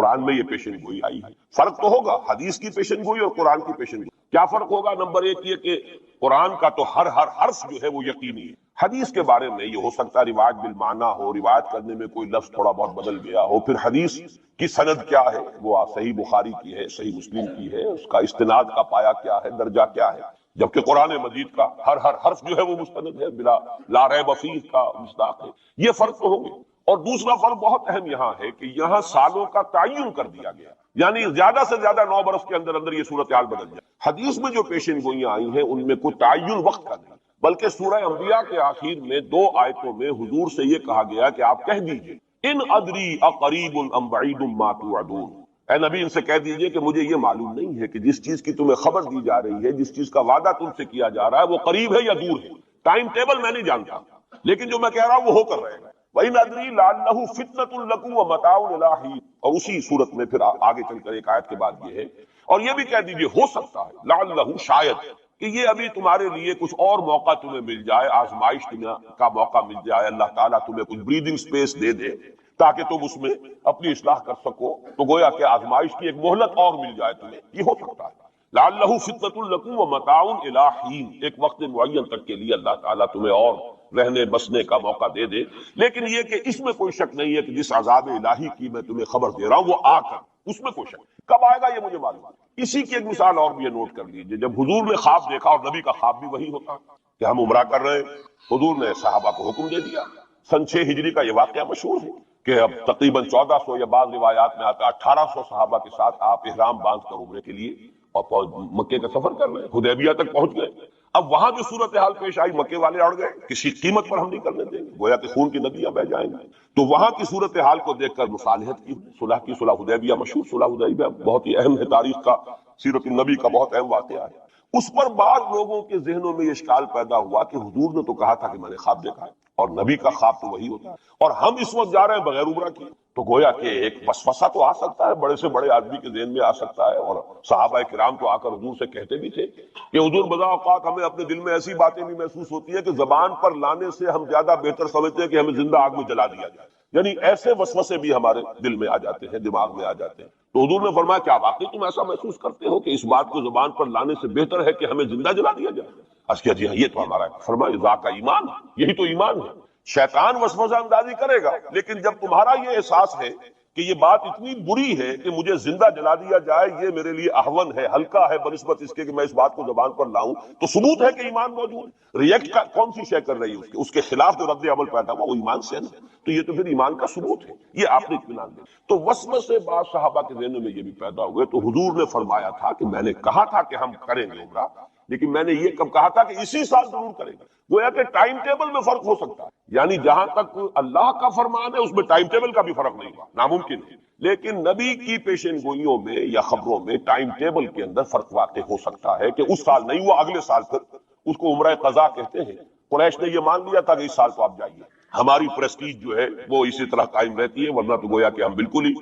قرآن میں یہ پیشن گوئی آئی ہے۔ فرق تو ہوگا حدیث کی پیشن گوئی اور قرآن کی پیشن گوئی۔ کیا فرق ہوگا؟ نمبر ایک یہ کہ قرآن کا تو ہر حرف جو ہے وہ یقینی ہے، حدیث کے بارے میں یہ ہو سکتا ہے روایت بالمعنی ہو، روایت کرنے میں کوئی لفظ تھوڑا بہت بدل گیا ہو، پھر حدیث کی سند کیا ہے، وہ صحیح بخاری کی ہے، صحیح مسلم کی ہے، اس کا استناد کا پایا کیا ہے، درجہ کیا ہے، جبکہ قرآن مجید کا ہر حرف جو ہے وہ مستند ہے، بلا لا ریب فیہ کا مصداق ہے۔ یہ فرق تو ہوں گے۔ اور دوسرا فرق بہت اہم یہاں ہے کہ یہاں سالوں کا تعین کر دیا گیا، یعنی زیادہ سے زیادہ 9 برس کے اندر اندر یہ صورتحال بدل جائے۔ حدیث میں جو پیشن گوئیاں آئی ہیں ان میں کوئی تعین وقت کا نہیں، بلکہ سورہ انبیاء کے آخر میں 2 آیتوں میں حضور سے یہ کہا گیا کہ آپ کہہ دیجئے ان ادری اقریب ام بعید ما توعدون، اے نبی ان سے کہہ دیجئے کہ مجھے یہ معلوم نہیں ہے کہ جس چیز کی تمہیں خبر دی جا رہی ہے، جس چیز کا وعدہ تم سے کیا جا رہا ہے وہ قریب ہے یا دور ہے، ٹائم ٹیبل میں نہیں جانتا، لیکن جو میں کہہ رہا ہوں وہ ہو کر رہے گا۔ وَإِنْ أَدْرِي لَعَلَّهُ فِتْنَةٌ لَكُمْ وَمَتَاعٌ إِلَىٰ حِينٍ، اور اسی صورت میں پھر آگے چل کر ایک آیت کے بعد یہ ہے، اور یہ بھی کہہ دیجئے ہو سکتا ہے لعلہ شاید کہ یہ ابھی تمہارے لیے کچھ اور موقع تمہیں مل جائے، آزمائش کا موقع مل جائے، اللہ تعالیٰ تمہیں کچھ بریدنگ سپیس دے دے تاکہ تم اس میں اپنی اصلاح کر سکو، تو گویا کہ آزمائش کی ایک مہلت اور مل جائے تمہیں، یہ ہو سکتا ہے۔ لعلہ فتنۃ لکم ومتاع الی حین، ایک وقت معین تک کے لیے اللہ تعالیٰ تمہیں اور رہنے بسنے کا موقع دے دے، لیکن یہ کہ اس میں کوئی شک نہیں ہے کہ جس عذاب الہی کی میں تمہیں خبر دے رہا ہوں وہ آ کر، اس میں کوئی شک کب آئے گا یہ مجھے معلوم ہے۔ اسی کی ایک مثال اور بھی نوٹ کر لیجئے، جب حضور نے خواب دیکھا، اور نبی کا خواب بھی وہی ہوتا کہ ہم عمرہ کر رہے ہیں، حضور نے صحابہ کو حکم دے دیا۔ سن 6 ہجری کا یہ واقعہ مشہور ہے کہ اب تقریباً 1400 یا بعض روایات میں آتا 1800 صحابہ کے ساتھ آپ احرام باندھ کر عمرے کے لیے اور مکے کا سفر کر رہے ہیں، حدیبیہ تک پہنچ گئے۔ اب وہاں جو صورتحال پیش آئی، مکے والے اڑ گئے، کسی قیمت پر ہم نہیں کرنے دیں گے، گویا کہ خون کی ندیاں بہ جائیں گے۔ تو وہاں کی صورتحال کو دیکھ کر مصالحت کی، صلح حدیبیہ، مشہور صلح حدیبیہ بہت ہی اہم ہے، تاریخ کا، سیرت النبی کا بہت اہم واقعہ ہے۔ اس پر بعض لوگوں کے ذہنوں میں یہ اشکال پیدا ہوا کہ حضور نے تو کہا تھا کہ میں نے خواب دیکھا ہے، اور نبی کا خواب تو وہی ہوتا ہے، اور ہم اس وقت جا رہے ہیں بغیر عمرہ کیے، تو گویا کہ ایک وسوسہ تو آ سکتا ہے، بڑے سے بڑے آدمی کے ذہن میں آ سکتا ہے۔ اور صحابہ کرام تو آ کر حضور سے کہتے بھی تھے کہ حضور بذا اوقات ہمیں اپنے دل میں ایسی باتیں بھی محسوس ہوتی ہیں کہ زبان پر لانے سے ہم زیادہ بہتر سمجھتے ہیں کہ ہمیں زندہ آگ میں جلا دیا جائے، یعنی ایسے وسوسے بھی ہمارے دل میں آ جاتے ہیں، دماغ میں آ جاتے ہیں۔ تو حضور نے فرمایا کیا واقعی تم ایسا محسوس کرتے ہو کہ اس بات کو زبان پر لانے سے بہتر ہے کہ ہمیں زندہ جلا دیا جائے؟ عرض کیا جی ہاں یہ تو ہمارا ہے۔ فرمایا ذاک ایمان، یہی تو ایمان ہے۔ شیطان وسوسہ اندازی کرے گا، لیکن جب تمہارا یہ احساس ہے کہ یہ بات اتنی بری ہے کہ مجھے زندہ جلا دیا جائے، یہ میرے لیے اہون ہے، ہلکا ہے بنسبت اس کے کہ میں اس بات کو زبان پر لاؤں، تو ثبوت ہے کہ ایمان موجود ہے۔ ریئیکٹ کا کون سی شے کر رہی ہے اس کے خلاف جو رد عمل پیدا ہوا وہ ایمان سے ہے نا، تو یہ تو پھر ایمان کا ثبوت ہے، یہ آپ نے اطمینان دیا۔ تو وسوسے بعض صحابہ کے ذہنوں میں یہ بھی پیدا ہوئے، تو حضور نے فرمایا تھا کہ میں نے کہا تھا کہ ہم کریں گے عمرہ، لیکن میں نے یہ کب کہا تھا کہ اسی سال ضرور کریں گے۔ گویا کہ ٹائم ٹیبل میں فرق ہو سکتا ہے، یعنی جہاں تک اللہ کا فرمان ہے اس میں ٹائم ٹیبل کا بھی فرق نہیں ہوا، ناممکن ہے، لیکن نبی کی پیشن گوئیوں میں یا خبروں میں ٹائم ٹیبل کے اندر فرق واقع ہو سکتا ہے کہ اس سال نہیں ہوا، اگلے سال پھر اس کو عمرہ قضا کہتے ہیں۔ قریش نے یہ مان لیا تھا کہ اس سال تو آپ جائیے، ہماری پریسٹیج جو ہے وہ اسی طرح قائم رہتی ہے، ورنہ تو گویا کہ ہم بالکل ہی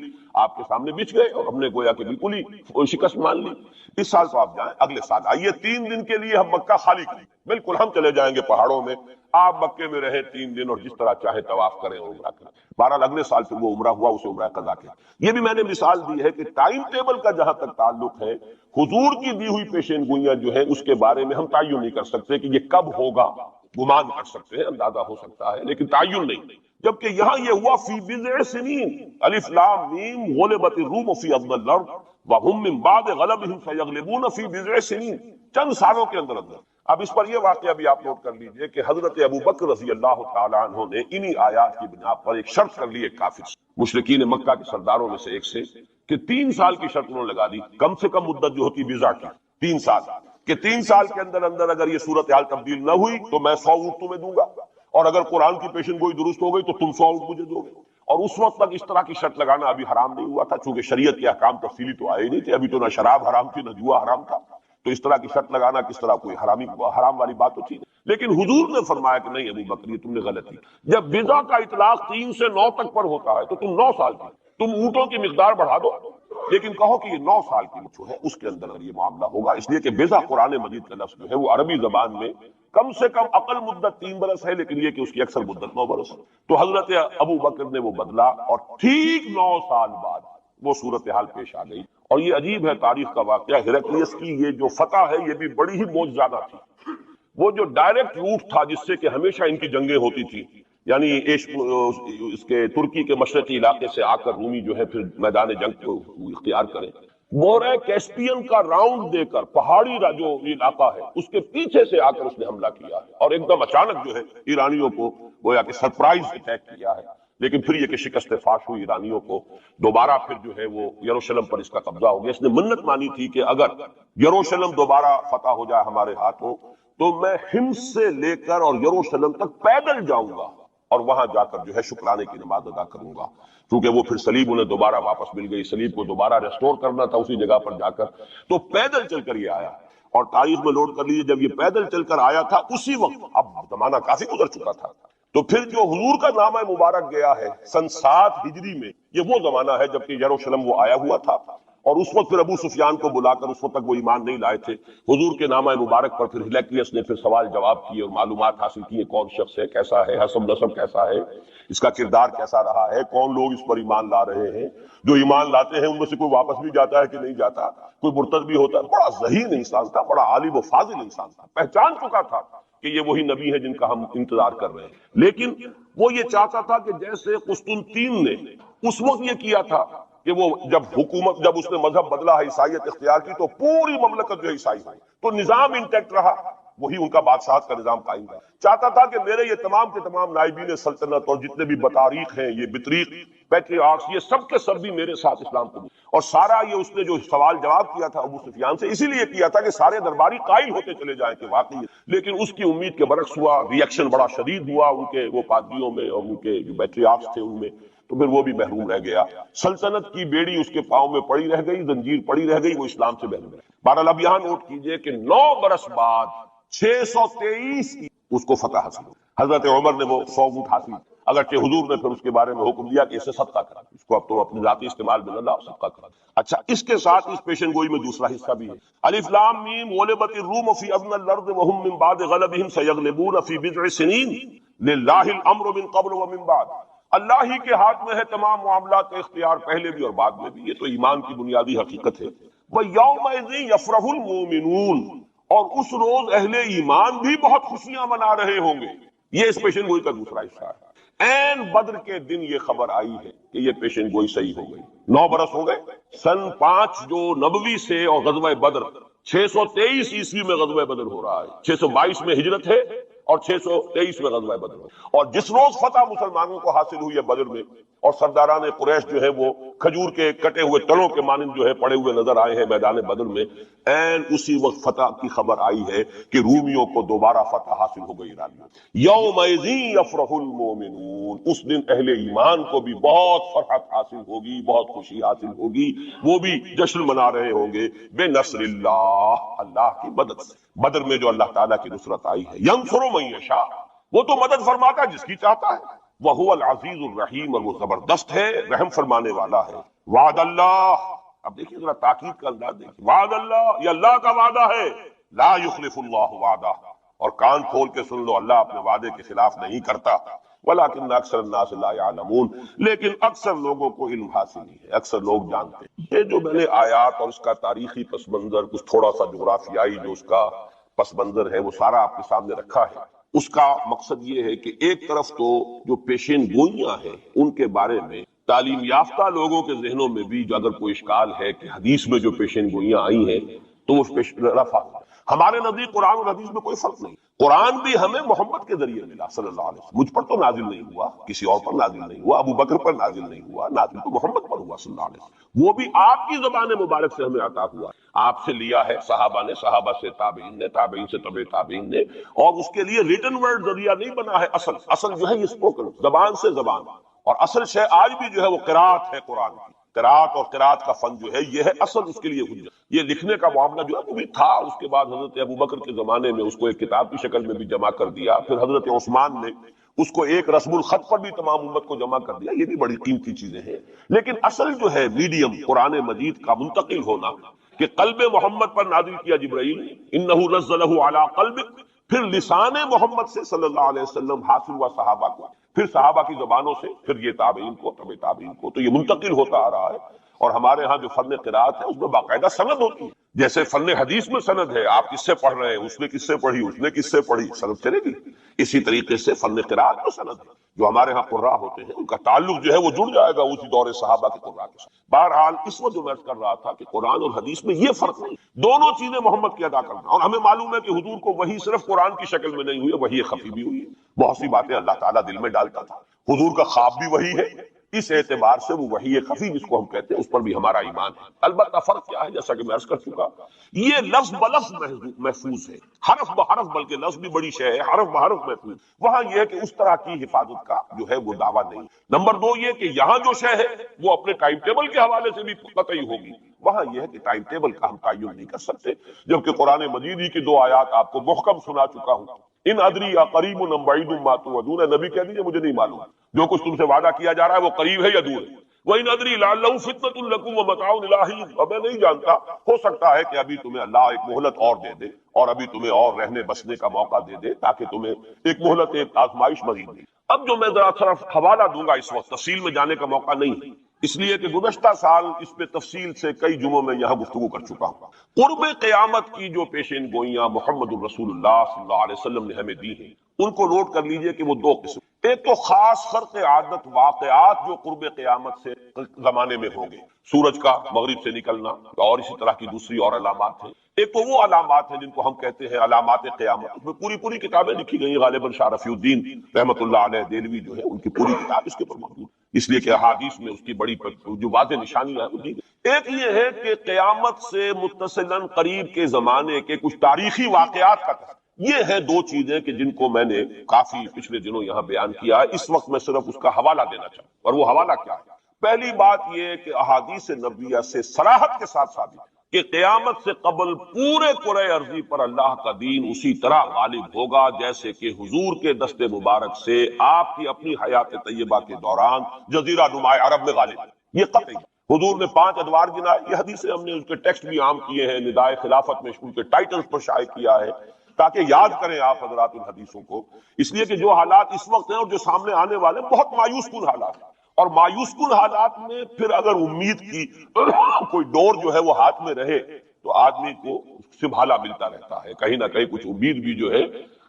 آپ کے سامنے بچ گئے اور ہم نے گویا کہ بالکل ہی شکست مان لی۔ اس سال تو آپ جائیں، اگلے سال آئیے، 3 دن کے لیے ہم مکہ خالی کریں، بالکل ہم چلے جائیں گے پہاڑوں میں، آپ مکے میں رہیں 3 دن اور جس طرح چاہیں طواف کریں اور عمرہ کریں۔ بہرحال اگلے سال پھر وہ عمرہ ہوا، اسے عمرہ قضا کیا۔ یہ بھی میں نے مثال دی ہے کہ ٹائم ٹیبل کا جہاں تک تعلق ہے، حضور کی دی ہوئی پیشین گوئیاں جو ہیں اس کے بارے میں ہم تعین نہیں کر سکتے کہ یہ کب ہوگا، گمان کر سکتے ہیں، اندازہ ہو سکتا ہے، لیکن تعین نہیں۔ جبکہ یہاں یہ ہوا فی بضع سنین، الف لام میم غلبت الروم فی ادنی الارض وهم من بعد غلبهم سیغلبون فی بضع سنین، چند سالوں کے اندر اندر۔ اب اس پر یہ واقعہ بھی آپ نوٹ کر لیجئے کہ حضرت ابو بکر رضی اللہ تعالی عنہ نے انہی آیات کی بنا پر ایک شرط کر لی، ایک کافر مشرکین مکہ کے سرداروں میں سے ایک سے، کہ 3 سال کی شرط انہوں نے لگا دی، کم سے کم مدت جو ہوتی ویزا کی 3 سال، کہ 3 سال کے اندر اندر اگر یہ صورتحال تبدیل نہ ہوئی تو میں 100 اونٹ تمہیں دوں گا، اور اگر قرآن کی پیشن گوئی درست ہو گئی تو تم 100 اونٹ مجھے دو گے۔ اور اس وقت تک اس طرح کی شرط لگانا ابھی حرام نہیں ہوا تھا، چونکہ شریعت کے احکام تفصیلی تو آئے نہیں تھے، ابھی تو نہ شراب حرام تھی نہ جوا حرام تھا، تو اس طرح کی شرط لگانا کس طرح کوئی حرام والی بات تو تھی نہیں۔ لیکن حضور نے فرمایا کہ نہیں ابو بکر، یہ تم نے غلط کی، جب ویزا کا اطلاق 3 سے 9 تک پر ہوتا ہے تو تم 9 سال کی، تم اونٹوں کی مقدار بڑھا دو، لیکن کہو کہ یہ 9 سال کی جو ہے اس کے اندر یہ معاملہ ہوگا، اس لیے کہ بیزا قرآن مجید کا لفظ جو ہے وہ عربی زبان میں کم سے کم اقل مدت 3 برس ہے، لیکن یہ کہ اس کی اکثر مدت 9 برس ہے۔ تو حضرت ابو بکر نے وہ بدلا، اور ٹھیک 9 سال بعد وہ صورتحال پیش آ گئی. اور یہ عجیب ہے تاریخ کا واقعہ، ہیراکلیس کی یہ جو فتح ہے یہ بھی بڑی ہی معجزانہ تھی. وہ جو ڈائریکٹ روٹ تھا جس سے کہ ہمیشہ ان کی جنگیں ہوتی تھی، یعنی اس کے ترکی کے مشرقی علاقے سے آ کر رومی جو ہے پھر میدان جنگ کو اختیار کریں، مورے کیسپین کا راؤنڈ دے کر پہاڑی جو علاقہ ہے اس کے پیچھے سے آ کر اس نے حملہ کیا ہے اور ایک دم اچانک جو ہے ایرانیوں کو گویا کہ سرپرائز اٹیک کیا ہے. لیکن پھر یہ کہ شکست فاش ہوئی ایرانیوں کو، دوبارہ پھر جو ہے وہ یروشلم پر اس کا قبضہ ہو گیا. اس نے منت مانی تھی کہ اگر یروشلم دوبارہ فتح ہو جائے ہمارے ہاتھوں تو میں حمص سے لے کر اور یروشلم تک پیدل جاؤں گا اور وہاں جا کر جو ہے شکرانے کی نماز ادا کروں گا. کیونکہ وہ پھر صلیب انہیں دوبارہ واپس مل گئی، صلیب کو دوبارہ ریسٹور کرنا تھا اسی جگہ پر جا کر، تو پیدل چل کر یہ آیا. اور تاریخ میں نوٹ کر لیجیے جب یہ پیدل چل کر آیا تھا اسی وقت، اب زمانہ کافی گزر چکا تھا، تو پھر جو حضور کا نامہ مبارک گیا ہے سن 7 ہجری میں، یہ وہ زمانہ ہے جبکہ یروشلم وہ آیا ہوا تھا. اور اس وقت پھر ابو سفیان کو بلا کر، اس وقت تک وہ ایمان نہیں لائے تھے، حضور کے نامہ مبارک پر پھر ہیراکلیس نے پھر سوال جواب کیے اور معلومات حاصل کی، کون شخص ہے، کیسا ہے، حسب نسب کیسا ہے، اس کا کردار کیسا رہا ہے، کون لوگ اس پر ایمان لا رہے ہیں، جو ایمان لاتے ہیں ان میں سے کوئی واپس بھی جاتا ہے کہ نہیں جاتا، کوئی مرتد بھی ہوتا ہے. بڑا ذہین انسان تھا، بڑا عالم و فاضل انسان تھا، پہچان چکا تھا کہ یہ وہی نبی ہے جن کا ہم انتظار کر رہے ہیں. لیکن وہ یہ چاہتا تھا کہ جیسے قسطنطین نے اس وقت یہ کیا تھا کہ وہ جب اس نے مذہب بدلا ہے، عیسائیت اختیار کی، تو پوری مملکت جو ہے عیسائی ہوئی، تو نظام انٹیکٹ رہا، وہی ان کا بادشاہت کا نظام قائم رہا. چاہتا تھا کہ میرے یہ تمام کے تمام نائبین سلطنت اور جتنے بھی بطاریق ہیں، یہ بطریق پیٹریارکس، یہ سب کے سب بھی میرے ساتھ اسلام کو. اور سارا یہ اس نے جو سوال جواب کیا تھا ابو سفیان سے، اسی لیے کیا تھا کہ سارے درباری قائل ہوتے چلے جائیں کہ واقعی. لیکن اس کی امید کے برعکس ہوا، ری ایکشن بڑا شدید ہوا ان کے وہ پادریوں میں اور ان کے جو پیٹریارکس تھے ان میں، تو پھر وہ بھی محروم رہ گیا. سلطنت کی بیڑی اس کے پاؤں میں پڑی رہ گئی، زنجیر پڑی رہ گئی، وہ اسلام سے محروم رہ. بہرحال اب یہاں نوٹ کیجئے کہ 9 برس بعد 623 کی اس کو فتح حاصل ہو. حضرت عمر نے وہ 100 اونٹ حاصل، اگرچہ حضور نے پھر اس کے بارے میں حکم دیا کہ اسے صدقہ کرا، اس کو اب تو اپنے ذاتی استعمال میں نہ لاؤ، صدقہ کرا. اچھا، اس کے ساتھ اس پیشن گوئی میں دوسرا حصہ بھی ہے. الف لام میم غلبت الروم فی ادنی الارض وهم من بعد غلبهم سیغلبون فی بضع سنین للہ الامر من قبل ومن بعد. اللہ ہی کے ہاتھ میں ہے تمام معاملات کا اختیار، پہلے بھی اور بعد میں بھی. یہ تو ایمان کی بنیادی حقیقت ہے. وَيَوْمَئِذٍ يَفْرَحُ الْمُؤْمِنُونَ، اور اس روز اہل ایمان بھی بہت خوشیاں منا رہے ہوں گے. یہ اس پیشن گوئی کا دوسرا حصہ ہے. این بدر کے دن یہ خبر آئی ہے کہ یہ پیشن گوئی صحیح ہو گئی. 9 برس ہو گئے، سن 5 جو نبوی سے اور غزوہ بدر 623 عیسوی میں غزوہ بدر ہو رہا ہے، 622 میں ہجرت ہے اور 623 میں غزوہ بدر ہو. اور جس روز فتح مسلمانوں کو حاصل ہوئی ہے بدر میں، اور سرداران قریش جو ہے وہ کھجور کے کٹے ہوئے تلوں کے مانند جو ہے پڑے ہوئے نظر آئے ہیں میدان بدر میں، این اسی وقت فتح کی خبر آئی ہے کہ رومیوں کو دوبارہ فتح حاصل ہو گئی ایرانیوں. یومئذ یفرح المؤمنون، اس دن اہل ایمان کو بھی بہت فرحت حاصل ہوگی، بہت خوشی حاصل ہوگی، وہ بھی جشن منا رہے ہوں گے بے نصر اللہ، اللہ کی مدد سے. بدر میں جو اللہ تعالیٰ کی نصرت آئی ہے، ینصر من یشاء، وہ تو مدد فرماتا جس کی چاہتا ہے. وَهُوَ الْعَزِيزُ الرَّحِيمُ، اور وہ زبردست ہے، رحم فرمانے والا ہے. وعد اللہ، اب دیکھیے ذرا تاکید کا انداز دیکھیے. وعد اللہ، یہ اللہ کا وعدہ ہے. لا یخلف اللہ وعدہ، اور کان کھول کے سن لو، اللہ اپنے وعدے کے خلاف نہیں کرتا. ولیکن اکثر الناس لا یعلمون، لیکن اکثر لوگوں کو علم حاصل نہیں ہے، اکثر لوگ جانتے ہیں. یہ جو میں نے آیات اور اس کا تاریخی پس منظر، کچھ تھوڑا سا جغرافیائی جو اس کا پس منظر ہے، وہ سارا آپ کے سامنے رکھا ہے. اس کا مقصد یہ ہے کہ ایک طرف تو جو پیشین گوئیاں ہیں ان کے بارے میں تعلیم یافتہ لوگوں کے ذہنوں میں بھی جو اگر کوئی اشکال ہے کہ حدیث میں جو پیشین گوئیاں آئی ہیں تو وہ رفع. ہمارے نزدیک قرآن اور حدیث میں کوئی فرق نہیں. قرآن بھی ہمیں محمد کے ذریعے ملا صلی اللہ علیہ وسلم. مجھ پر تو نازل نہیں ہوا، کسی اور پر نازل نہیں ہوا، ابو بکر پر نازل نہیں ہوا، نازل تو محمد پر ہوا صلی اللہ علیہ وسلم. وہ بھی آپ کی زبان مبارک سے ہمیں عطا ہوا، آپ سے لیا ہے صحابہ نے، صحابہ سے تابعین نے، تابعین سے تبع تابعین نے. اور اس کے لیے ریٹن ورڈ ذریعہ نہیں بنا ہے، اصل جو ہے یہ اسپوکن، زبان سے زبان. اور اصل شے آج بھی جو ہے وہ قرات ہے قرآن کی. قرات اور قرات کا فن جو ہے یہ ہے اصل اس کے لیے حجت. یہ لکھنے کا معاملہ جو ہے وہ بھی تھا. اس کے بعد حضرت ابوبکر کے زمانے میں اس کو ایک کتاب کی شکل میں بھی جمع کر دیا، پھر حضرت عثمان نے اس کو ایک رسم الخط پر بھی تمام امت کو جمع کر دیا. یہ بھی بڑی قیمتی چیزیں ہیں. لیکن اصل جو ہے میڈیم قرآن مجید کا منتقل ہونا کہ قلب محمد پر نازل کیا جبرائیل، انہ نزلہ علی قلبک، پھر لسان محمد سے صلی اللہ علیہ وسلم حاصل ہوا صحابہ کو، پھر صحابہ کی زبانوں سے، پھر یہ تابعین کو، تبع تابعین کو. تو یہ منتقل ہوتا آ رہا ہے. اور ہمارے ہاں جو فن قرات ہے اس میں باقاعدہ سند ہوتی ہے، جیسے فن حدیث میں سند ہے، آپ کس سے پڑھ رہے ہیں، اس نے کس سے پڑھی، اس نے کس سے پڑھی، سند چلے گی۔ اسی طریقے سے فن قرات میں سند ہے، جو ہمارے ہاں قراء ہوتے ہیں ان کا تعلق جو ہے وہ جڑ جائے گا اسی دور صحابہ کے قراء کے ساتھ۔ بہرحال اس وقت جو میں عرض کر رہا تھا کہ قرآن اور حدیث میں یہ فرق نہیں، دونوں چیزیں محمد کی ادا کرنا، اور ہمیں معلوم ہے کہ حضور کو وہی صرف قرآن کی شکل میں نہیں ہوئی، وہی خفی بھی ہوئی ہے، بہت سی باتیں اللہ تعالیٰ دل میں ڈالتا تھا، حضور کا خواب بھی وہی ہے، اس اعتبار سے وہ وحی خفی جس کو ہم کہتے ہیں اس پر بھی ہمارا ایمان ہے۔ البتہ فرق کیا ہے، جیسا کہ میں عرض کر چکا، یہ لفظ بلفظ محفوظ ہے، حرف بحرف، بلکہ لفظ بھی بڑی شے ہے، حرف بحرف محفوظ۔ وہاں یہ ہے کہ اس طرح کی حفاظت کا جو ہے وہ دعویٰ نہیں۔ نمبر دو یہ کہ یہاں جو شے ہے وہ اپنے ٹائم ٹیبل کے حوالے سے بھی قطعی ہوگی، وہاں یہ ہے کہ ٹائم ٹیبل کا ہم تعین نہیں کر سکتے، جبکہ قرآن مجید ہی کی 2 آیات آپ کو محکم سنا چکا ہوں۔ ان ادری یا قریب ام بعید ما توعدون، نبی کہہ دیجیے مجھے نہیں معلوم جو کچھ تم سے وعدہ کیا جا رہا ہے وہ قریب ہے یا دور ہے۔ وَإِنْ أَدْرِي لَعَلَّهُ فِتْنَةٌ لَكُمْ وَمَتَاعٌ إِلَىٰ حِينٍ، اور میں نہیں جانتا، ہو سکتا ہے کہ ابھی تمہیں اللہ ایک مہلت اور دے دے، اور ابھی تمہیں اور رہنے بسنے کا موقع دے دے، تاکہ تمہیں ایک مہلت، ایک آزمائش مزید دے۔ اب جو میں ذرا صرف حوالہ دوں گا، اس وقت تفصیل میں جانے کا موقع نہیں ہے، اس لیے کہ گزشتہ سال اس پہ تفصیل سے کئی جمعوں میں یہاں گفتگو کر چکا ہوں۔ قرب قیامت کی جو پیشین گوئیاں محمد الرسول اللہ صلی اللہ علیہ وسلم نے ہمیں دی ہیں، ان کو نوٹ کر لیجئے کہ وہ 2 قسم، ایک تو خاص خرق عادت واقعات جو قرب قیامت سے زمانے میں ہوں گے، سورج کا مغرب سے نکلنا اور اسی طرح کی دوسری اور علامات ہیں، ایک تو وہ علامات ہیں جن کو ہم کہتے ہیں علامات قیامت، اس میں پوری کتابیں لکھی گئی، غالباً شاہ رفیع الدین رحمۃ اللہ علیہ دہلوی جو ہے ان کی پوری کتاب اس کے اوپر موجود، اس لیے کہ احادیث میں اس کی بڑی جو واضح نشانیاں ہیں وہ دی گئی۔ ایک یہ ہے کہ قیامت سے متصلاً قریب کے زمانے کے کچھ تاریخی واقعات کا تذکرہ، یہ ہے 2 چیزیں کہ جن کو میں نے کافی پچھلے دنوں یہاں بیان کیا ہے، اس وقت میں صرف اس کا حوالہ دینا چاہوں، اور وہ حوالہ کیا ہے؟ پہلی بات یہ کہ احادیث نبویہ سے صراحت کے ساتھ ثابت کہ قیامت سے قبل پورے کرۂ ارضی پر اللہ کا دین اسی طرح غالب ہوگا جیسے کہ حضور کے دست مبارک سے آپ کی اپنی حیات طیبہ کے دوران جزیرہ نما عرب میں غالب ہے، یہ قطعی ہے۔ حضور نے 5 ادوار گنائے، یہ حدیثیں ہم نے اس کے ٹیکسٹ بھی عام کیے ہیں، ندائے خلافت میں ان کے ٹائٹلز پر شائع کیا ہے تاکہ یاد کریں آپ حضرات ان حدیثوں کو، اس لیے کہ جو حالات اس وقت ہیں اور جو سامنے آنے والے بہت مایوس کن حالات ہیں، اور مایوس کن حالات میں پھر اگر امید کی کوئی ڈور جو ہے وہ ہاتھ میں رہے تو آدمی کو سنبھالا ملتا رہتا ہے، کہیں نہ کہیں کچھ امید بھی جو ہے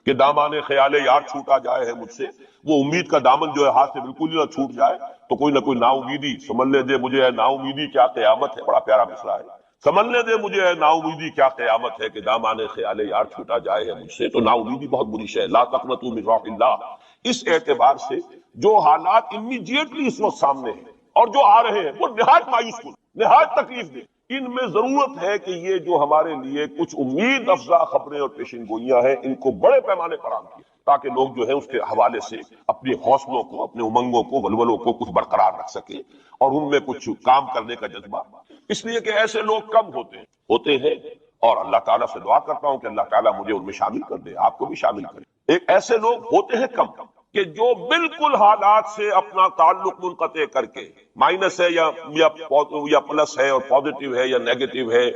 کہ دامان خیال یار چھوٹا جائے ہے مجھ سے، وہ امید کا دامن جو ہے ہاتھ سے بالکل ہی نہ چھوٹ جائے تو کوئی نہ کوئی نا امیدی سمجھنے دے مجھے، نا امیدی کیا قیامت ہے، بڑا پیارا مسئلہ ہے، سمجھنے دے مجھے نا امیدی کیا قیامت ہے کہ دامان خیال یار چھوٹا جائے ہے مجھ سے، تو نا امیدی بہت بری شے ہے، لا تقنطوا من رحمۃ اللہ۔ اس اعتبار سے جو حالات امیڈیٹلی اس وقت سامنے ہیں اور جو آ رہے ہیں وہ نہایت مایوس کن، نہایت تکلیف دہ، ان میں ضرورت ہے کہ یہ جو ہمارے لیے کچھ امید افزا خبریں اور پیشن گوئیاں ہیں ان کو بڑے پیمانے پر عام کیا تاکہ لوگ جو ہے اس کے حوالے سے اپنے حوصلوں کو، اپنے امنگوں کو، ولولوں کو کچھ برقرار رکھ سکیں اور ان میں کچھ کام کرنے کا جذبہ، اس لیے کہ ایسے لوگ کم ہوتے ہیں اور اللہ تعالیٰ سے دعا کرتا ہوں کہ اللہ تعالیٰ مجھے ان میں شامل کر دے، آپ کو بھی شامل کرے۔ ایک ایسے لوگ ہوتے ہیں کم کہ جو بالکل حالات سے اپنا تعلق منقطع کر کے، مائنس ہے یا پلس ہے اور پازیٹیو ہے یا نیگیٹو ہے،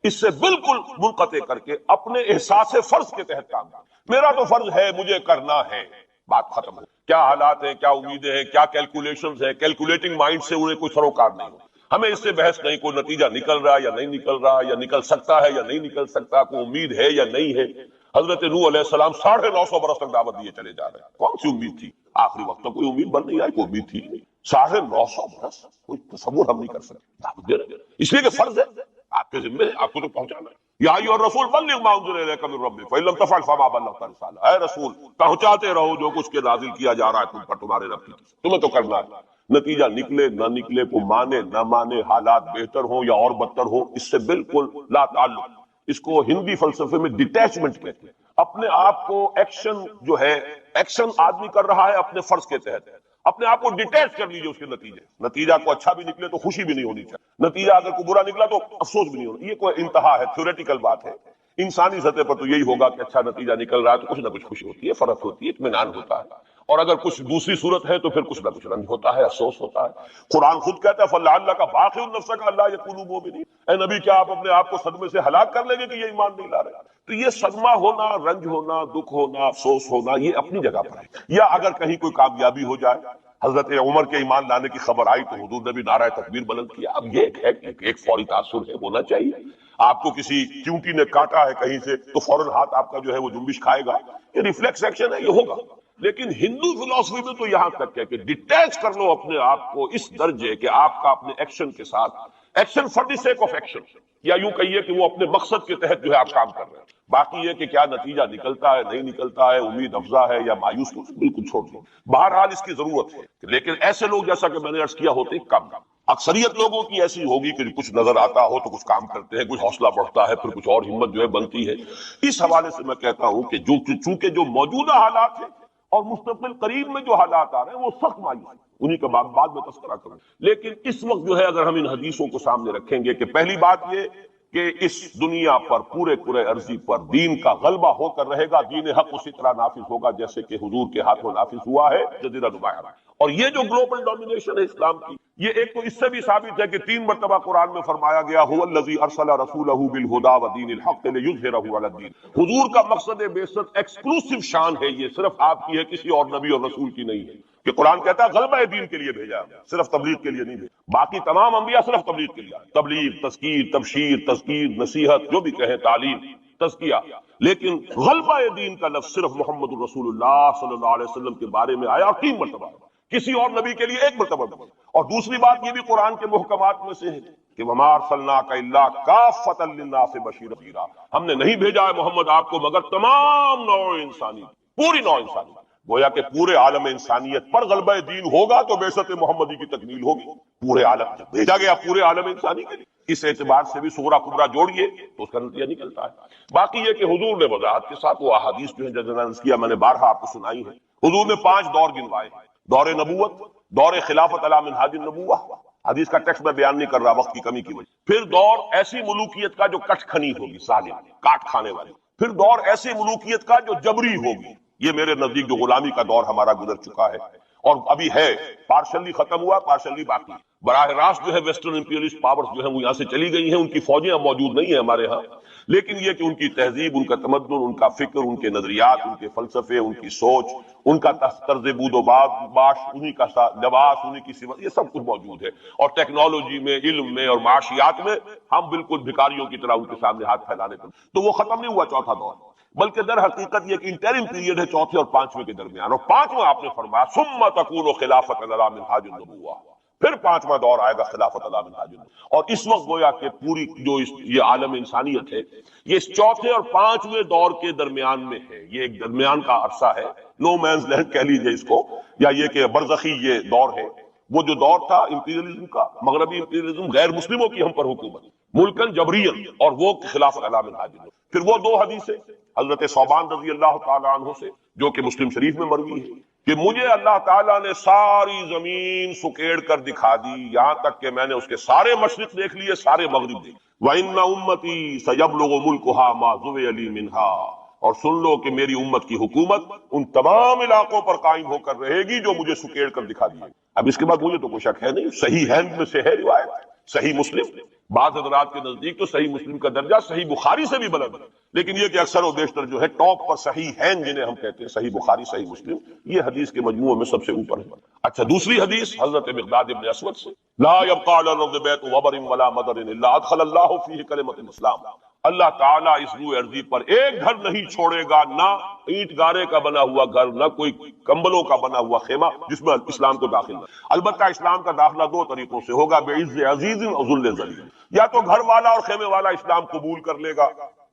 اس سے بالکل منقطع کر کے اپنے احساس فرض کے تحت کام کرنا، میرا تو فرض ہے مجھے کرنا ہے، بات ختم ہے۔ کیا حالات ہیں، کیا امیدیں ہیں، کیا کیلکولیشنز ہیں، کیلکولیٹنگ مائنڈ سے انہیں کوئی سروکار نہیں ہو، ہمیں اس سے بحث نہیں، کوئی نتیجہ نکل رہا یا نہیں نکل رہا، یا نکل سکتا ہے یا نہیں نکل سکتا، کوئی امید ہے یا نہیں ہے۔ حضرت نوح علیہ السلام 950 برس تک دعوت دیے چلے جا رہے ہیں، کون سی امید تھی؟ آخری وقت تک کوئی امید بن نہیں آئی، کوئی امید تھی نہیں، 950 برس کوئی تصور ہم نہیں کر سکتے دعوت دے رہے ہیں، اس لیے کہ فرض ہے آپ کے ذمہ ہے، آپ کو تو پہنچانا ہے۔ یا ایھا الرسول بلغ ما انزل الیک من ربک فإن لم تفعل فما بلغت رسالہ، اے رسول پہنچاتے رہو جو کچھ کے نازل کیا جا رہا ہے تم پر تمہارے رب کی طرف سے، تمہیں تو کرنا ہے، نتیجہ نکلے نہ نکلے، کو مانے نہ مانے، حالات بہتر ہوں یا اور بدتر ہوں، اس سے بالکل لا تعلق۔ اس کو ہندی فلسفے میں ڈیٹیچمنٹ کہتے ہیں، اپنے آپ کو ایکشن جو ہے، ایکشن آدمی کر رہا ہے اپنے فرض کے تحت، اپنے آپ کو ڈیٹیچ کر لیجیے اس کے نتیجہ کو اچھا بھی نکلے تو خوشی بھی نہیں ہونی چاہیے، نتیجہ اگر کوئی برا نکلا تو افسوس بھی نہیں ہونا، یہ کوئی انتہا ہے، تھیوریٹیکل بات ہے۔ انسانی سطح پر تو یہی ہوگا کہ اچھا نتیجہ نکل رہا ہے تو کچھ نہ کچھ خوشی ہوتی ہے، فرح ہوتی ہے، اطمینان ہوتا ہے، اور اگر کچھ دوسری صورت ہے تو پھر کچھ نہ کچھ رنج ہوتا ہے، افسوس ہوتا ہے۔ قرآن خود کہتا ہے فَلَعَلَّكَ بَاخِعٌ نَفْسَكَ أَلَّا يَكُونُوا مُؤْمِنِينَ، اے نبی کیا آپ اپنے آپ کو صدمے سے ہلاک کر لیں گے کہ یہ ایمان نہیں لا رہے؟ تو یہ صدمہ ہونا، رنج ہونا، دکھ ہونا، افسوس ہونا، یہ اپنی جگہ پر ہے، یا اگر کہیں کوئی کامیابی ہو جائے، حضرت عمر کے ایمان لانے کی خبر آئی تو حضور نے بھی نعرہ تکبیر بلند کیا. اب یہ ایک فوری تاثر ہے، ہونا چاہیے. آپ کو کسی چیونٹی نے کاٹا ہے کہیں سے تو فوراً ہاتھ آپ کا جو ہے وہ جنبش کھائے گا، یہ ریفلیکس ایکشن ہے، یہ ہوگا. لیکن ہندو فلسفی میں تو یہاں تک ہے کہ ڈیٹیچ کر لو اپنے آپ کو اس درجے کہ آپ کا اپنے ایکشن کے ساتھ action for the sake of action, یا یوں کہیے کہ وہ اپنے مقصد کے تحت جو ہے آپ کام کر رہے ہیں. باقی یہ کہ کیا نتیجہ نکلتا ہے نہیں نکلتا ہے، امید افزا ہے یا مایوس، کو بالکل چھوڑ دیں. بہرحال اس کی ضرورت ہے، لیکن ایسے لوگ جیسا کہ میں نے عرض کیا ہوتے کم. اکثریت لوگوں کی ایسی ہوگی کہ کچھ نظر آتا ہو تو کچھ کام کرتے ہیں، کچھ حوصلہ بڑھتا ہے، پھر کچھ اور ہمت جو ہے بنتی ہے. اس حوالے سے میں کہتا ہوں کہ چونکہ جو موجودہ حالات ہیں اور مستقبل قریب میں جو حالات آ رہے ہیں وہ سخت مایوس ہیں، انہی کا بعد میں تذکرہ کروں. لیکن اس وقت جو ہے اگر ہم ان حدیثوں کو سامنے رکھیں گے کہ پہلی بات یہ کہ اس دنیا پر پورے عرضی پر دین کا غلبہ ہو کر رہے گا، دین حق اسی طرح نافذ ہوگا جیسے کہ حضور کے ہاتھوں نافذ ہوا ہے جزیرہ نما. اور یہ جو گلوبل ڈومینیشن ہے اسلام کی، یہ ایک تو اس سے بھی ثابت ہے کہ 3 مرتبہ قرآن میں فرمایا گیا هو الذی ارسل رسولہ بالہدی ودین الحق لیظہرہ علی الدین. حضور کا مقصد بعثت ایکسکلوسیو شان ہے، یہ صرف آپ کی ہے، کسی اور نبی اور رسول کی نہیں ہے. کہ قرآن کہتا ہے غلبہ دین کے لیے بھیجا، صرف تبلیغ کے لیے نہیں بھیجا. باقی تمام انبیاء صرف تبلیغ کے لیے، تبلیغ، تذکیر، تبشیر، تذکیر، نصیحت، جو بھی کہیں، تعلیم، تزکیہ. لیکن غلبہ دین کا لفظ صرف محمد الرسول اللہ صلی اللہ علیہ وسلم کے بارے میں آیا اور 3 مرتبہ، کسی اور نبی کے لیے 1 مرتبہ بھی. اور دوسری بات یہ بھی قرآن کے محکمات میں سے ہے کہ وما ارسلناک الا کافۃ للناس بشیرا ونذیرا. ہم نے نہیں بھیجا ہے محمد آپ کو مگر تمام نوع انسانی، پوری نوع انسانی. گویا کہ پورے عالم انسانیت پر غلبہ دین ہوگا تو بعثت محمدی کی تکمیل ہوگی. پورے عالم جب بھیجا گیا پورے عالم انسانی کے لیے، اس اعتبار سے بھی صغرا کبرا جوڑیے تو اس کا نتیجہ نکلتا ہے. باقی یہ کہ حضور نے وضاحت کے ساتھ وہ احادیث جو ہیں جنرل کیا، میں نے بارہا آپ کو سنائی ہے. حضور نے 5 دور گنوائے: دور نبوت، دور خلافت علی منہاج النبوہ، حدیث کا ٹیکسٹ میں بیان نہیں کر رہا وقت کی کمی کی وجہ. پھر دور ایسی ملوکیت کا جو کٹ کھنی ہوگی، ظالم، کاٹ کھانے والی. پھر دور ایسی ملوکیت کا جو جبری ہوگی. یہ میرے نزدیک جو غلامی کا دور ہمارا گزر چکا ہے اور ابھی ہے، پارشلی ختم ہوا، پارشلی باقی. براہ راست جو ہے ویسٹرن امپیریلسٹ پاورز جو ہیں وہ یہاں سے چلی گئی ہیں، ان کی فوجیں اب موجود نہیں ہیں ہمارے ہاں. لیکن یہ کہ ان کی تہذیب، ان کا تمدن، ان کا فکر، ان کے نظریات، ان کے فلسفے، ان کی سوچ، ان کا طرز بود و باش، انہی کا لباس، انہی کی سمت، یہ سب کچھ موجود ہے. اور ٹیکنالوجی میں، علم میں اور معاشیات میں ہم بالکل بھکاریوں کی طرح ان کے سامنے ہاتھ پھیلانے پر. تو وہ ختم نہیں ہوا چوتھا دور، بلکہ در حقیقت یہ کہ انٹرم پیریڈ ہے چوتھے اور 5ویں کے درمیان. اور 5واں آپ نے فرمایا ثم تکون خلافۃ علی منہاج النبوہ، پھر 5واں دور آئے گا خلافت علی منہاج النبوہ. اور اس وقت گویا کہ پوری جو یہ عالم انسانیت ہے یہ اس چوتھے اور 5ویں دور کے درمیان میں ہے. یہ ایک درمیان کا عرصہ ہے، نو مینز لینڈ کہہ لیجیے اس کو، یا یہ کہ برزخی یہ دور ہے. وہ جو دور تھا امپیریلزم کا، مغربی امپیریلزم، غیر مسلموں کی ہم پر حکومت، ملکن جبرین، اور وہ خلافت علی منہاج النبوہ. پھر وہ 2 حدیثیں حضرت ثوبان رضی اللہ تعالی عنہ سے جو کہ مسلم شریف میں مروی ہے کہ مجھے اللہ تعالیٰ نے ساری زمین سکیڑ کر دکھا دی، یہاں تک کہ میں نے اس کے سارے مشرق دیکھ لیے، سارے مغرب دیکھ. وَإِنَّ أُمَّتِي سَيَبْلُغُ مُلْكُهَا مَا ذُوِيَ لِي مِنْهَا. اور سن لو کہ میری امت کی حکومت ان تمام علاقوں پر قائم ہو کر رہے گی جو مجھے سکیڑ کر دکھا دیے. اب اس کے بعد مجھے تو کوئی شک ہے نہیں، صحیح ہند میں سے ہے روایت، صحیح مسلم. بعض حضرات کے نزدیک تو صحیح مسلم کا درجہ صحیح بخاری سے بھی بلند ہے، لیکن یہ کہ اکثر و بیشتر جو ہے ٹاپ پر صحیح ہیں جنہیں ہم کہتے ہیں صحیح بخاری، صحیح مسلم، یہ حدیث کے مجموعے میں سب سے اوپر ہے. اچھا، دوسری حدیث حضرت مقداد ابن اسود سے، لا يبقى على الارض بيت وبر ولا مدر الا ادخل الله فيه كلمة الاسلام. اللہ تعالیٰ اس روئے ارضی پر ایک گھر نہیں چھوڑے گا، نہ اینٹ گارے کا بنا ہوا گھر، نہ کوئی کمبلوں کا بنا ہوا خیمہ جس میں اسلام کو داخل نہ. البتہ اسلام کا داخلہ 2 طریقوں سے ہوگا، بعز عزیز و ذل ذلیل. یا تو گھر والا اور خیمے والا اسلام قبول کر لے گا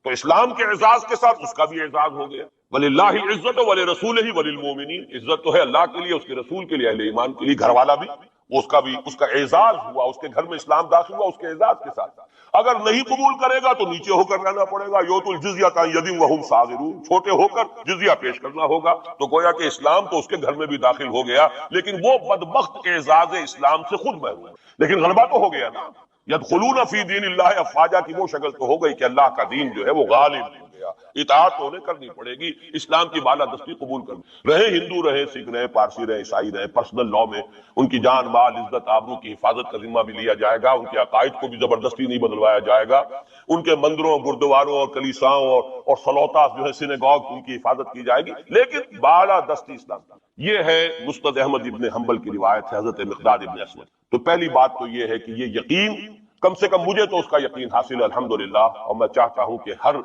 تو اسلام کے اعزاز کے ساتھ اس کا بھی اعزاز ہو گیا. وَلِلَّهِ الْعِزَّةُ وَلِرَسُولِهِ وَلِلْمُؤْمِنِينَ. عزت تو ہے اللہ کے لیے، اس کے رسول کے لیے، اہل ایمان کے لیے. گھر والا بھی اس کا اعزاز ہوا، اس کے گھر میں اسلام داخل ہوا اس کے اعزاز کے ساتھ. اگر نہیں قبول کرے گا تو نیچے ہو کر رہنا پڑے گا. یوت الجزیۃ عن ید وہم صاغرون، چھوٹے ہو کر جزیہ پیش کرنا ہوگا. تو گویا کہ اسلام تو اس کے گھر میں بھی داخل ہو گیا، لیکن وہ بدبخت اعزاز اسلام سے خود محروم ہے. لیکن غلبہ تو ہو گیا نا. یدخلون فی دین اللہ افواجا کی وہ شکل تو ہو گئی کہ اللہ کا دین جو ہے وہ غالب ہو گیا. گیا. اطاعت تو انہیں کرنی پڑے گی, اسلام کی بالادستی قبول کرنی, رہے ہندو رہے سکھ رہے پارسی رہے عیسائی رہے, پرسنل لا میں ان کی جان مال عزت آبرو کی حفاظت کا ذمہ بھی لیا جائے گا, ان کے عقائد کو بھی زبردستی نہیں بدلوایا جائے گا, ان کے مندروں گردواروں اور کلیساؤں اور سلوتاس جو ہے سینیگاگ ان کی حفاظت کی جائے گی, لیکن بالادستی اسلام. یہ ہے مسند احمد ابن حنبل کی روایت ہے حضرت مقداد ابن اسود. تو پہلی بات تو یہ ہے کہ یہ یقین, کم سے کم مجھے تو اس کا یقین حاصل ہے الحمدللہ, اور میں چاہتا ہوں کہ ہر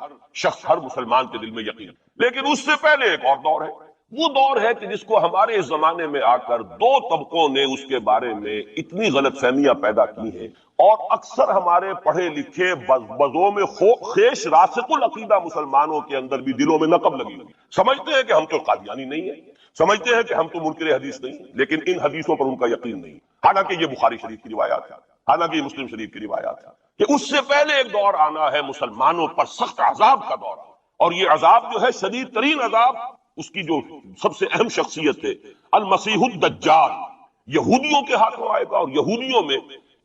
شخص ہر مسلمان کے دل میں یقین. لیکن اس سے پہلے ایک اور دور ہے, وہ دور ہے کہ جس کو ہمارے اس زمانے میں آ کر دو طبقوں نے اس کے بارے میں اتنی غلط فہمیاں پیدا کی ہیں, اور اکثر ہمارے پڑھے لکھے بزوں میں خیش راسخ العقیدہ مسلمانوں کے اندر بھی دلوں میں نقب لگی ہوئی, سمجھتے ہیں کہ ہم تو قادیانی نہیں ہیں, سمجھتے ہیں کہ ہم تو منکر حدیث نہیں, لیکن ان حدیثوں پر ان کا یقین نہیں. حالانکہ یہ بخاری شریف کی روایات ہے, حالانکہ یہ مسلم شریف کی روایات ہے کہ اس سے پہلے ایک دور آنا ہے مسلمانوں پر سخت عذاب کا دور, اور یہ عذاب جو ہے شدید ترین عذاب, اس کی جو سب سے اہم شخصیت ہے المسیح الدجال, یہودیوں کے ہاتھوں آئے گا, اور یہودیوں میں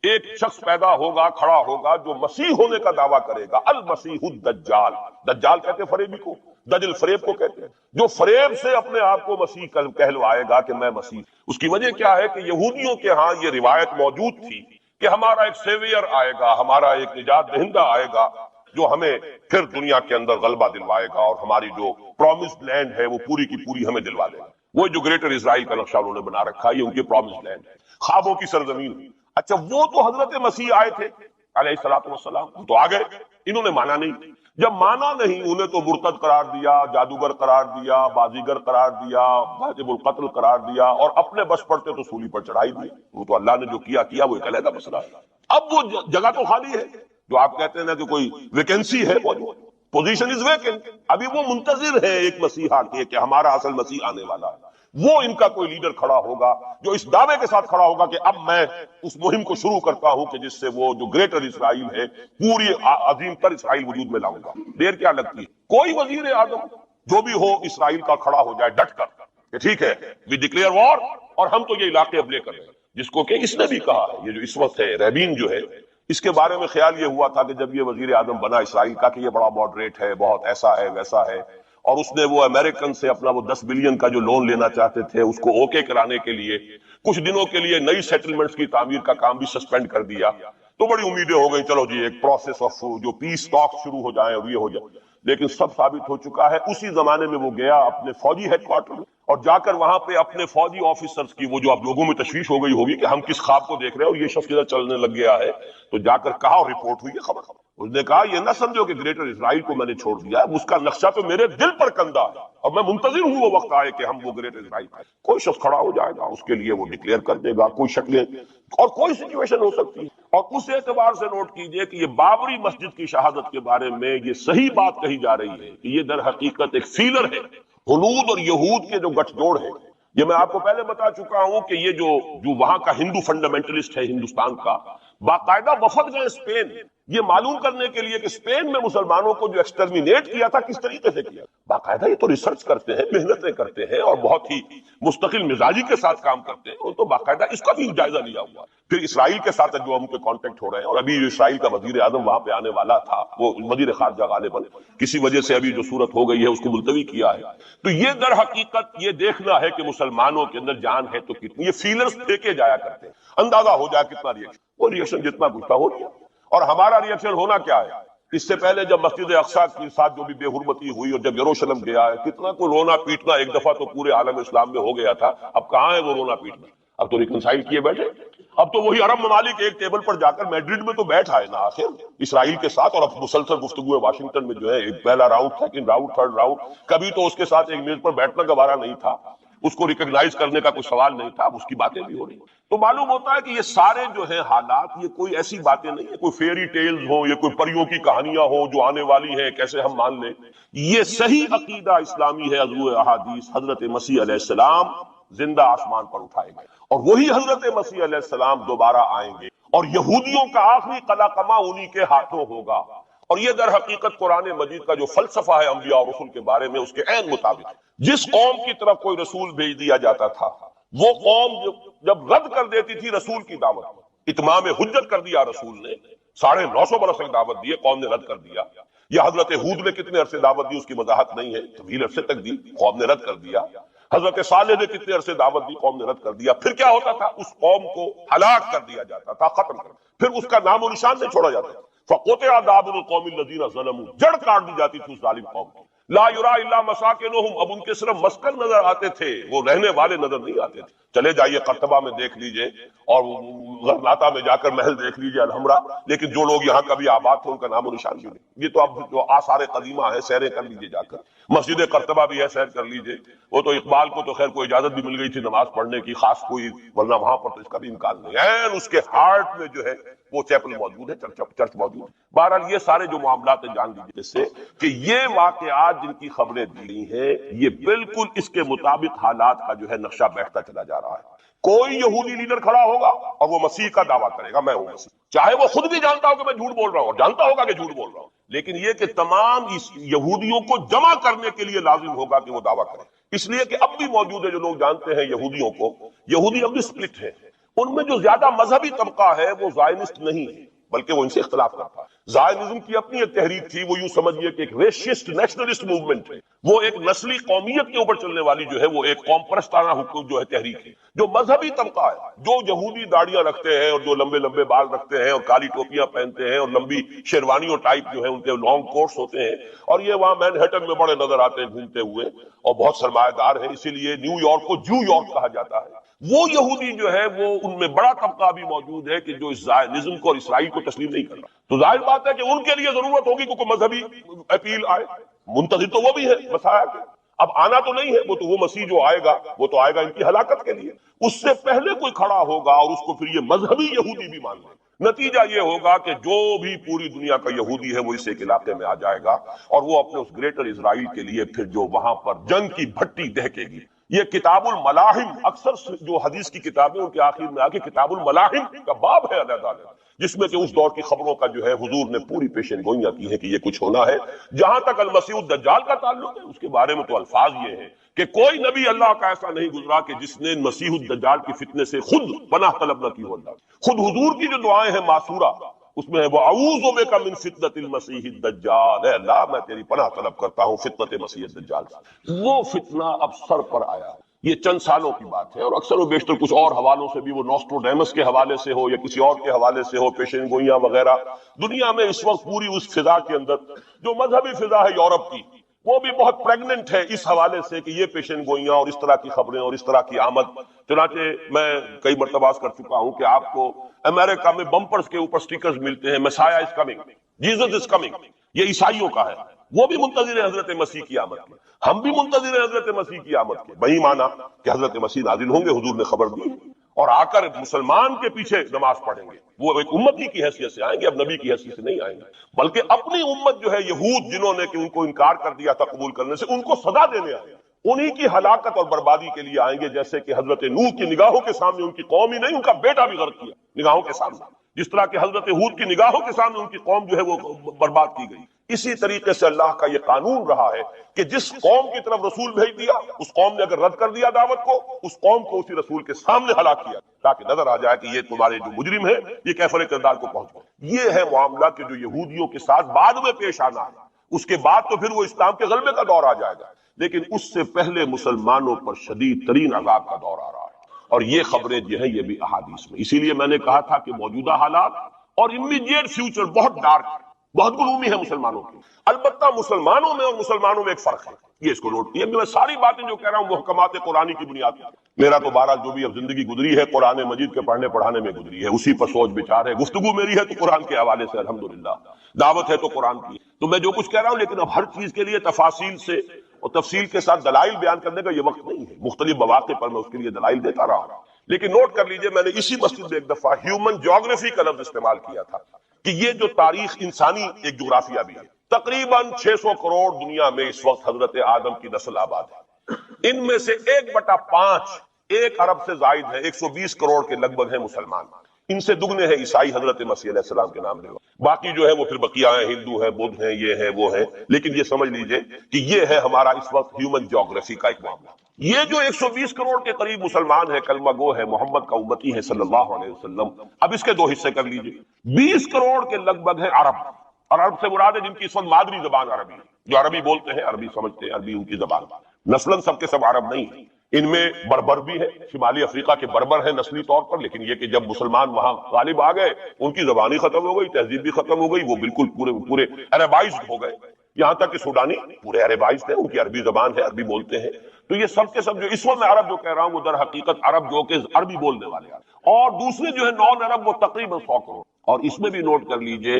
ایک شخص پیدا ہوگا, کھڑا ہوگا, جو مسیح ہونے کا دعویٰ کرے گا, المسیح الدجال. دجال کہتے ہیں فریبی کو, دجل فریب کو کہتے ہیں, جو فریب سے اپنے آپ کو مسیح کہلوائے گا کہ میں مسیح. اس کی وجہ کیا ہے کہ یہودیوں کے ہاں یہ روایت موجود تھی کہ ہمارا ایک سیویئر آئے گا, ہمارا ایک نجات دہندہ آئے گا, جو ہمیں پھر دنیا کے اندر غلبہ دلوائے گا, اور ہماری جو پرومسڈ لینڈ ہے وہ پوری کی پوری ہمیں دلوا دے گا. وہ جو گریٹر اسرائیل کا نقشہ انہوں نے بنا رکھا, یہ ان کی پرومسڈ لینڈ ہے, خوابوں کی سرزمین. اچھا, وہ تو حضرت مسیح آئے تھے علیہ الصلوۃ والسلام, تو آ گئے, انہوں نے مانا نہیں. جب مانا نہیں, انہیں تو مرتد قرار دیا, جادوگر قرار دیا, بازیگر قرار دیا, واجب القتل قرار دیا, اور اپنے بس پڑتے تو سولی پر چڑھائی دی. وہ تو اللہ نے جو کیا وہ ایک علیحدہ مسئلہ ہے. اب وہ جگہ تو خالی ہے, جو آپ کہتے ہیں نا کہ کوئی ویکینسی ہے, وہ پوزیشن از ویکنٹ. ابھی وہ منتظر ہے ایک مسیحا کے کہ ہمارا اصل مسیح آنے والا ہے. وہ ان کا کوئی لیڈر کھڑا ہوگا جو اس دعوے کے ساتھ کھڑا ہوگا کہ اب میں اس مہم کو شروع کرتا ہوں کہ جس سے وہ جو گریٹر اسرائیل ہے, پوری عظیم تر اسرائیل وجود میں لاؤں گا. دیر کیا لگتی ہے, کوئی وزیر اعظم جو بھی ہو اسرائیل کا کھڑا ہو جائے ڈٹ کر کہ ٹھیک ہے وی ڈکلیئر وار, اور ہم تو یہ علاقے اب لے کر رہے ہیں. جس کو کہ اس نے بھی کہا ہے, یہ جو اس وقت ہے ریبین جو ہے, اس کے بارے میں خیال یہ ہوا تھا کہ جب یہ وزیر اعظم بنا اسرائیل کا کہ یہ بڑا ماڈریٹ ہے, بہت ایسا ہے ویسا ہے, اور اس نے وہ امریکن سے اپنا وہ 10 بلین کا جو لون لینا چاہتے تھے اس کو اوکے کرانے کے لیے کچھ دنوں کے لیے نئی سیٹلمنٹس کی تعمیر کا کام بھی سسپینڈ کر دیا. تو بڑی امیدیں ہو گئی, چلو جی ایک پروسیس آف جو پیس ٹاک شروع ہو جائیں اور یہ ہو جائے. لیکن سب ثابت ہو چکا ہے. اسی زمانے میں وہ گیا اپنے فوجی ہیڈ کوارٹر میں, اور جا کر وہاں پہ اپنے فوجی آفیسرز کی وہ جو اب لوگوں میں تشویش ہو گئی ہوگی کہ ہم کس خواب کو دیکھ رہے ہیں اور یہ شخص ادھر چلنے لگ گیا ہے, تو جا کر کہا, اور رپورٹ ہوئی ہے خبر. اس نے کہا یہ نہ سمجھو کہ گریٹر اسرائیل کو میں نے چھوڑ دیا ہے, اس کا نقشہ تو میرے دل پر کندہ ہے, اور میں منتظر ہوں وہ وقت آئے کہ ہم وہ گریٹر اسرائیل. کوئی شخص کھڑا ہو جائے گا, اس کے لیے وہ ڈکلیئر کر دے گا, کوئی شکلیں اور کوئی سچویشن ہو سکتی ہے. اور اس اعتبار سے نوٹ کیجئے کہ یہ بابری مسجد کی شہادت کے بارے میں یہ صحیح بات کہی جا رہی ہے کہ یہ در حقیقت ایک فیلر ہے ہنود اور یہود کے جو گٹھ جوڑ ہے. یہ میں آپ کو پہلے بتا چکا ہوں کہ یہ جو وہاں کا ہندو فنڈامنٹلسٹ ہے ہندوستان کا, باقاعدہ وفد گئے اسپین یہ معلوم کرنے کے لیے کہ اسپین میں مسلمانوں کو جو ایکسٹرمینیٹ کیا تھا کس طریقے سے کیا. باقاعدہ یہ تو ریسرچ کرتے ہیں, محنتیں کرتے ہیں, اور بہت ہی مستقل مزاجی کے ساتھ کام کرتے ہیں. وہ تو باقاعدہ اس کا بھی جائزہ لیا ہوا. پھر اسرائیل کے ساتھ جو ہم کے کانٹیکٹ ہو رہے ہیں, اور ابھی جو اسرائیل کا وزیر اعظم وہاں پہ آنے والا تھا, وہ وزیر خارجہ غالباً کسی وجہ سے ابھی جو صورت ہو گئی ہے اس کو ملتوی کیا ہے. تو یہ در حقیقت یہ دیکھنا ہے کہ مسلمانوں کے اندر جان ہے تو کتنی. یہ فیلرز پھینکے جایا کرتے ہیں, اندازہ ہو جائے کتنا ریئیکشن. وہ ریئیکشن جتنا کچھ تھا ہو گیا. اور ہمارا ریئیکشن ہونا کیا ہے, اس سے پہلے جب مسجد اقصیٰ کے ساتھ جو بھی بے حرمتی ہوئی اور جب یروشلم گیا ہے, کتنا کو رونا پیٹنا ایک دفعہ تو پورے عالم اسلام میں ہو گیا تھا. اب کہاں ہے وہ رونا پیٹنا, اب تو ریکنسائل کیے بیٹھے. اب تو وہی عرب ممالک ایک ٹیبل پر جا کر میڈرڈ میں تو بیٹھ آئے نا آخر اسرائیل کے ساتھ, اور اب مسلسل گفتگو ہے واشنگٹن میں جو ہے, ایک پہلا round, second round, third round. کبھی تو اس کے ساتھ ایک میز پر بیٹھنا گوارا نہیں تھا, اس کو ریکگنائز کرنے کا کوئی سوال نہیں تھا, اب اس کی باتیں بھی ہو رہی ہیں. تو معلوم ہوتا ہے کہ یہ سارے جو ہیں حالات, یہ کوئی ایسی باتیں نہیں ہے, کوئی فیری ٹیلز ہوں, یہ کوئی پریوں کی کہانیاں ہوں جو آنے والی ہیں کیسے ہم مان لیں. یہ صحیح عقیدہ اسلامی ہے. حضور احادیث حضرت مسیح علیہ السلام زندہ آسمان پر اٹھائے گئے, اور وہی حضرت مسیح علیہ السلام دوبارہ آئیں گے, اور یہودیوں کا آخری قلقمہ انہی کے ہاتھوں ہوگا. اور یہ در حقیقت قرآن مجید کا جو فلسفہ ہے انبیاء اور رسول کے بارے میں, اس کے عین مطابق جس قوم کی طرف کوئی رسول بھیج دیا جاتا تھا, وہ قوم جب رد کر دیتی تھی رسول کی دعوت, اتمام حجت کر دیا رسول نے, 950 برس تک دعوت دی ہے، قوم نے رد کر دیا. یا حضرت ہود نے کتنے عرصے دعوت دی، اس کی وضاحت نہیں ہے، طویل عرصے تک دی، قوم نے رد کر دیا. حضرت صالح نے کتنے عرصے دعوت دی، قوم نے رد کر دیا. پھر کیا ہوتا تھا، اس قوم کو ہلاک کر دیا جاتا تھا، ختم کر، پھر اس کا نام و نشان نہیں چھوڑا جاتا. فقطع دابر القوم الذین ظلموا، جڑ کاٹ دی جاتی تھی اس ظالم قوم کی. لا یرا الا مساکنہم، اب ان کے صرف مسکن نظر آتے تھے، وہ رہنے والے نظر نہیں آتے تھے. چلے جائیے قرطبہ میں دیکھ لیجئے اور غرناطہ میں جا کر محل دیکھ لیجئے الحمرا، لیکن جو لوگ یہاں کبھی آباد تھے ان کا نام و نشان بھی نہیں. یہ تو اب جو آثار قدیمہ ہے، سیریں کر لیجئے جا کر. مسجد قرطبہ بھی ہے، سیر کر لیجئے. وہ تو اقبال کو تو خیر کوئی اجازت بھی مل گئی تھی نماز پڑھنے کی خاص کوئی، ورنہ وہاں پر تو اس کا بھی امکان نہیں ہے. اس کے ہارٹ میں جو ہے وہ چیپل موجود ہے، چرچ موجود ہے. بہرحال یہ سارے جو معاملات ہیں جان لیجیے جس سے کہ یہ واقعات جن کی خبریں دی ہیں، یہ بالکل اس کے مطابق حالات کا جو ہے نقشہ بیٹھتا چلا جا رہا ہے. کوئی یہودی لیڈر کھڑا ہوگا اور وہ مسیح کا دعویٰ کرے گا، میں ہوں مسیح، چاہے وہ خود بھی جانتا ہو کہ میں جھوٹ بول رہا ہوں اور جانتا ہوگا کہ جھوٹ بول رہا ہوں، لیکن یہ کہ تمام اس یہودیوں کو جمع کرنے کے لیے لازم ہوگا کہ وہ دعویٰ کرے. اس لیے کہ اب بھی موجود ہے، جو لوگ جانتے ہیں یہودیوں کو، یہودی اب بھی سپلٹ ہے. ان میں جو زیادہ مذہبی طبقہ ہے وہ زائنسٹ نہیں ہے، بلکہ وہ ان سے اختلاف کرتا ہے. زائنزم کی اپنی ایک تحریک تھی، وہ یوں سمجھیے کہ ایک ریشسٹ نیشنلسٹ موومنٹ ہے، وہ ایک نسلی قومیت کے اوپر چلنے والی جو ہے وہ ایک قوم پرستانہ حکم جو ہے تحریک ہے. جو مذہبی طبقہ ہے، جو یہودی داڑیاں رکھتے ہیں اور جو لمبے لمبے بال رکھتے ہیں اور کالی ٹوپیاں پہنتے ہیں اور لمبی شیروانیوں ٹائپ جو ہے ان کے لانگ کوٹس ہوتے ہیں، اور یہ وہاں مینہٹن میں بڑے نظر آتے ہیں گھومتے ہوئے اور بہت سرمایہ دار ہیں، اسی لیے نیو یارک کو جو یارک کہا جاتا ہے. وہ یہودی جو ہے وہ ان میں بڑا طبقہ بھی موجود ہے کہ جو اس زائنزم کو اور اسرائیل کو تسلیم نہیں کر رہا. تو ظاہر بات ہے کہ ان کے لیے ضرورت ہوگی کہ کوئی مذہبی اپیل آئے. منتظر تو وہ بھی ہے مسیح کے، اب آنا تو نہیں ہے، وہ مسیح جو آئے گا وہ تو آئے گا ان کی ہلاکت کے لیے. اس سے پہلے کوئی کھڑا ہوگا اور اس کو پھر یہ مذہبی یہودی بھی مان لے. نتیجہ یہ ہوگا کہ جو بھی پوری دنیا کا یہودی ہے وہ اس ایک علاقے میں آ جائے گا اور وہ اپنے اس گریٹر اسرائیل کے لیے پھر جو وہاں پر جنگ کی بھٹی دہکے گی. یہ کتاب الملاحم، اکثر جو حدیث کی کتابیں ان کے آخر میں آ کے کتاب الملاحم کا باب ہے علیحدہ، جس میں کہ اس دور کی خبروں کا جو ہے حضور نے پوری پیشن گوئیاں کی ہے کہ یہ کچھ ہونا ہے. جہاں تک المسیح الدجال کا تعلق ہے، اس کے بارے میں تو الفاظ یہ ہیں کہ کوئی نبی اللہ کا ایسا نہیں گزرا کہ جس نے مسیح الدجال کی فتنے سے خود پناہ طلب نہ کی ہو. اللہ خود حضور کی جو دعائیں ہیں معصورہ، اس میں ہے وہ اعوذ بک من فتنۃ المسیح الدجال، اے اللہ میں تیری پناہ طلب کرتا ہوں فتنۃ مسیح الدجال. وہ فتنہ اب سر پر آیا. یہ چند سالوں کی بات ہے اور اکثر و بیشتر کچھ اور حوالوں سے بھی، وہ نوسٹروڈیمس کے حوالے سے ہو یا کسی اور کے حوالے سے ہو، پیشن گوئیاں وغیرہ. دنیا میں اس وقت پوری اس فضا کے اندر جو مذہبی فضا ہے یورپ کی، وہ بھی بہت پریگننٹ ہے اس حوالے سے کہ یہ پیشن گوئیاں اور اس طرح کی خبریں اور اس طرح کی آمد. چنانچہ میں کئی مرتبہ کر چکا ہوں کہ آپ کو امریکہ میں بمپرز کے اوپر سٹیکرز ملتے ہیں، مسیح is coming, Jesus is coming. یہ عیسائیوں کا ہے، وہ بھی منتظر ہیں حضرت مسیح کی آمد کے، ہم بھی منتظر ہیں حضرت مسیح کی آمد کے. وہی مانا کہ حضرت مسیح نازل ہوں گے، حضور نے خبر دی، اور آ کر مسلمان کے پیچھے نماز پڑھیں گے. وہ ایک امتی کی حیثیت سے آئیں گے، اب نبی کی حیثیت سے نہیں آئیں گے، بلکہ اپنی امت جو ہے یہود، جنہوں نے کہ ان کو انکار کر دیا تھا قبول کرنے سے، ان کو سزا دینے آئے، انہی کی ہلاکت اور بربادی کے لیے آئیں گے. جیسے کہ حضرت نوح کی نگاہوں کے سامنے ان کی قوم ہی نہیں، ان کا بیٹا بھی غرق کیا نگاہوں کے سامنے، جس طرح کہ حضرت ہود کی نگاہوں کے سامنے ان کی قوم جو ہے وہ برباد کی گئی. اسی طریقے سے اللہ کا یہ قانون رہا ہے کہ جس قوم کی طرف رسول بھیج دیا، اس قوم نے اگر رد کر دیا دعوت کو، اس قوم کو اسی رسول کے سامنے ہلاک کیا، تاکہ نظر آ جائے کہ یہ تمہارے جو مجرم ہیں یہ کیفر کردار کو پہنچ گئے. یہ ہے معاملہ کہ جو یہودیوں کے ساتھ بعد میں پیش آنا ہے. اس کے بعد تو پھر وہ اسلام کے غلبے کا دور آ جائے گا، لیکن اس سے پہلے مسلمانوں پر شدید ترین عذاب کا دور آ رہا ہے. اور یہ خبریں جو ہیں یہ بھی احادیث میں. اسی لیے میں نے کہا تھا کہ موجودہ حالات اور امیڈیٹ فیوچر بہت ڈارک، بہت گلومی ہے مسلمانوں کی. البتہ مسلمانوں میں اور مسلمانوں میں ایک فرق ہے، یہ اس کو نوٹ کیے. میں ساری باتیں جو کہہ رہا ہوں محکمات قرآنی کی بنیاد پر، میرا تو بہرحال جو بھی اب زندگی گزری ہے قرآن مجید کے پڑھنے پڑھانے میں گزری ہے، اسی پر سوچ بچار ہے. گفتگو میری ہے تو قرآن کے حوالے سے الحمدللہ، دعوت ہے تو قرآن کی. تو میں جو کچھ کہہ رہا ہوں، لیکن اب ہر چیز کے لیے تفاصیل سے اور تفصیل کے ساتھ دلائل بیان کرنے کا یہ وقت نہیں ہے. مختلف مواقع پر میں اس کے لیے دلائل دیتا رہا ہوں. لیکن نوٹ کر لیجئے، میں نے اسی مسجد میں ایک دفعہ ہیومن جیوگرافی کا لفظ استعمال کیا تھا کہ یہ جو تاریخ انسانی ایک جغرافیہ بھی ہے. تقریباً 600 کروڑ دنیا میں اس وقت حضرت آدم کی نسل آباد ہے. ان میں سے 1/5 1 ارب سے زائد ہے، 120 کروڑ کے لگ بھگ ہیں مسلمان. ان سے دگنے ہیں عیسائی حضرت مسیح علیہ السلام کے نام لے. باقی جو ہے وہ پھر بقیہ ہیں، ہندو ہیں، بدھ ہیں، یہ ہے وہ ہے. لیکن یہ سمجھ لیجئے کہ یہ ہے ہمارا اس وقت ہیومن جیوگرافی کا ایک معاملہ. یہ جو 120 کروڑ کے قریب مسلمان ہے، کلمہ گو ہے، محمد کا امتی ہے صلی اللہ علیہ وسلم، اب اس کے دو حصے کر لیجئے۔ 20 کروڑ کے لگ بھگ ہے عرب، اور عرب سے مراد ہے جن کی اس وقت مادری زبان عربی ہے، جو عربی بولتے ہیں، عربی سمجھتے ہیں، عربی ان کی زبان۔ نسلاً سب کے سب عرب نہیں ہیں، ان میں بربر بھی ہے، شمالی افریقہ کے بربر ہیں نسلی طور پر، لیکن یہ کہ جب مسلمان وہاں غالب آ گئے ان کی زبان ہی ختم ہو گئی، تہذیب بھی ختم ہو گئی، وہ بالکل پورے عربائزڈ ہو گئے، یہاں تک کہ سوڈانی پورے عربائزڈ ہیں، ان کی عربی زبان ہے، عربی بولتے ہیں۔ تو یہ سب کے سب جو اس وقت میں عرب جو کہہ رہا ہوں وہ در حقیقت عرب جو کہ عربی بولنے والے ہیں، اور دوسرے جو ہے نان عرب وہ تقریباً 100 کروڑ، اور اس میں بھی نوٹ کر لیجئے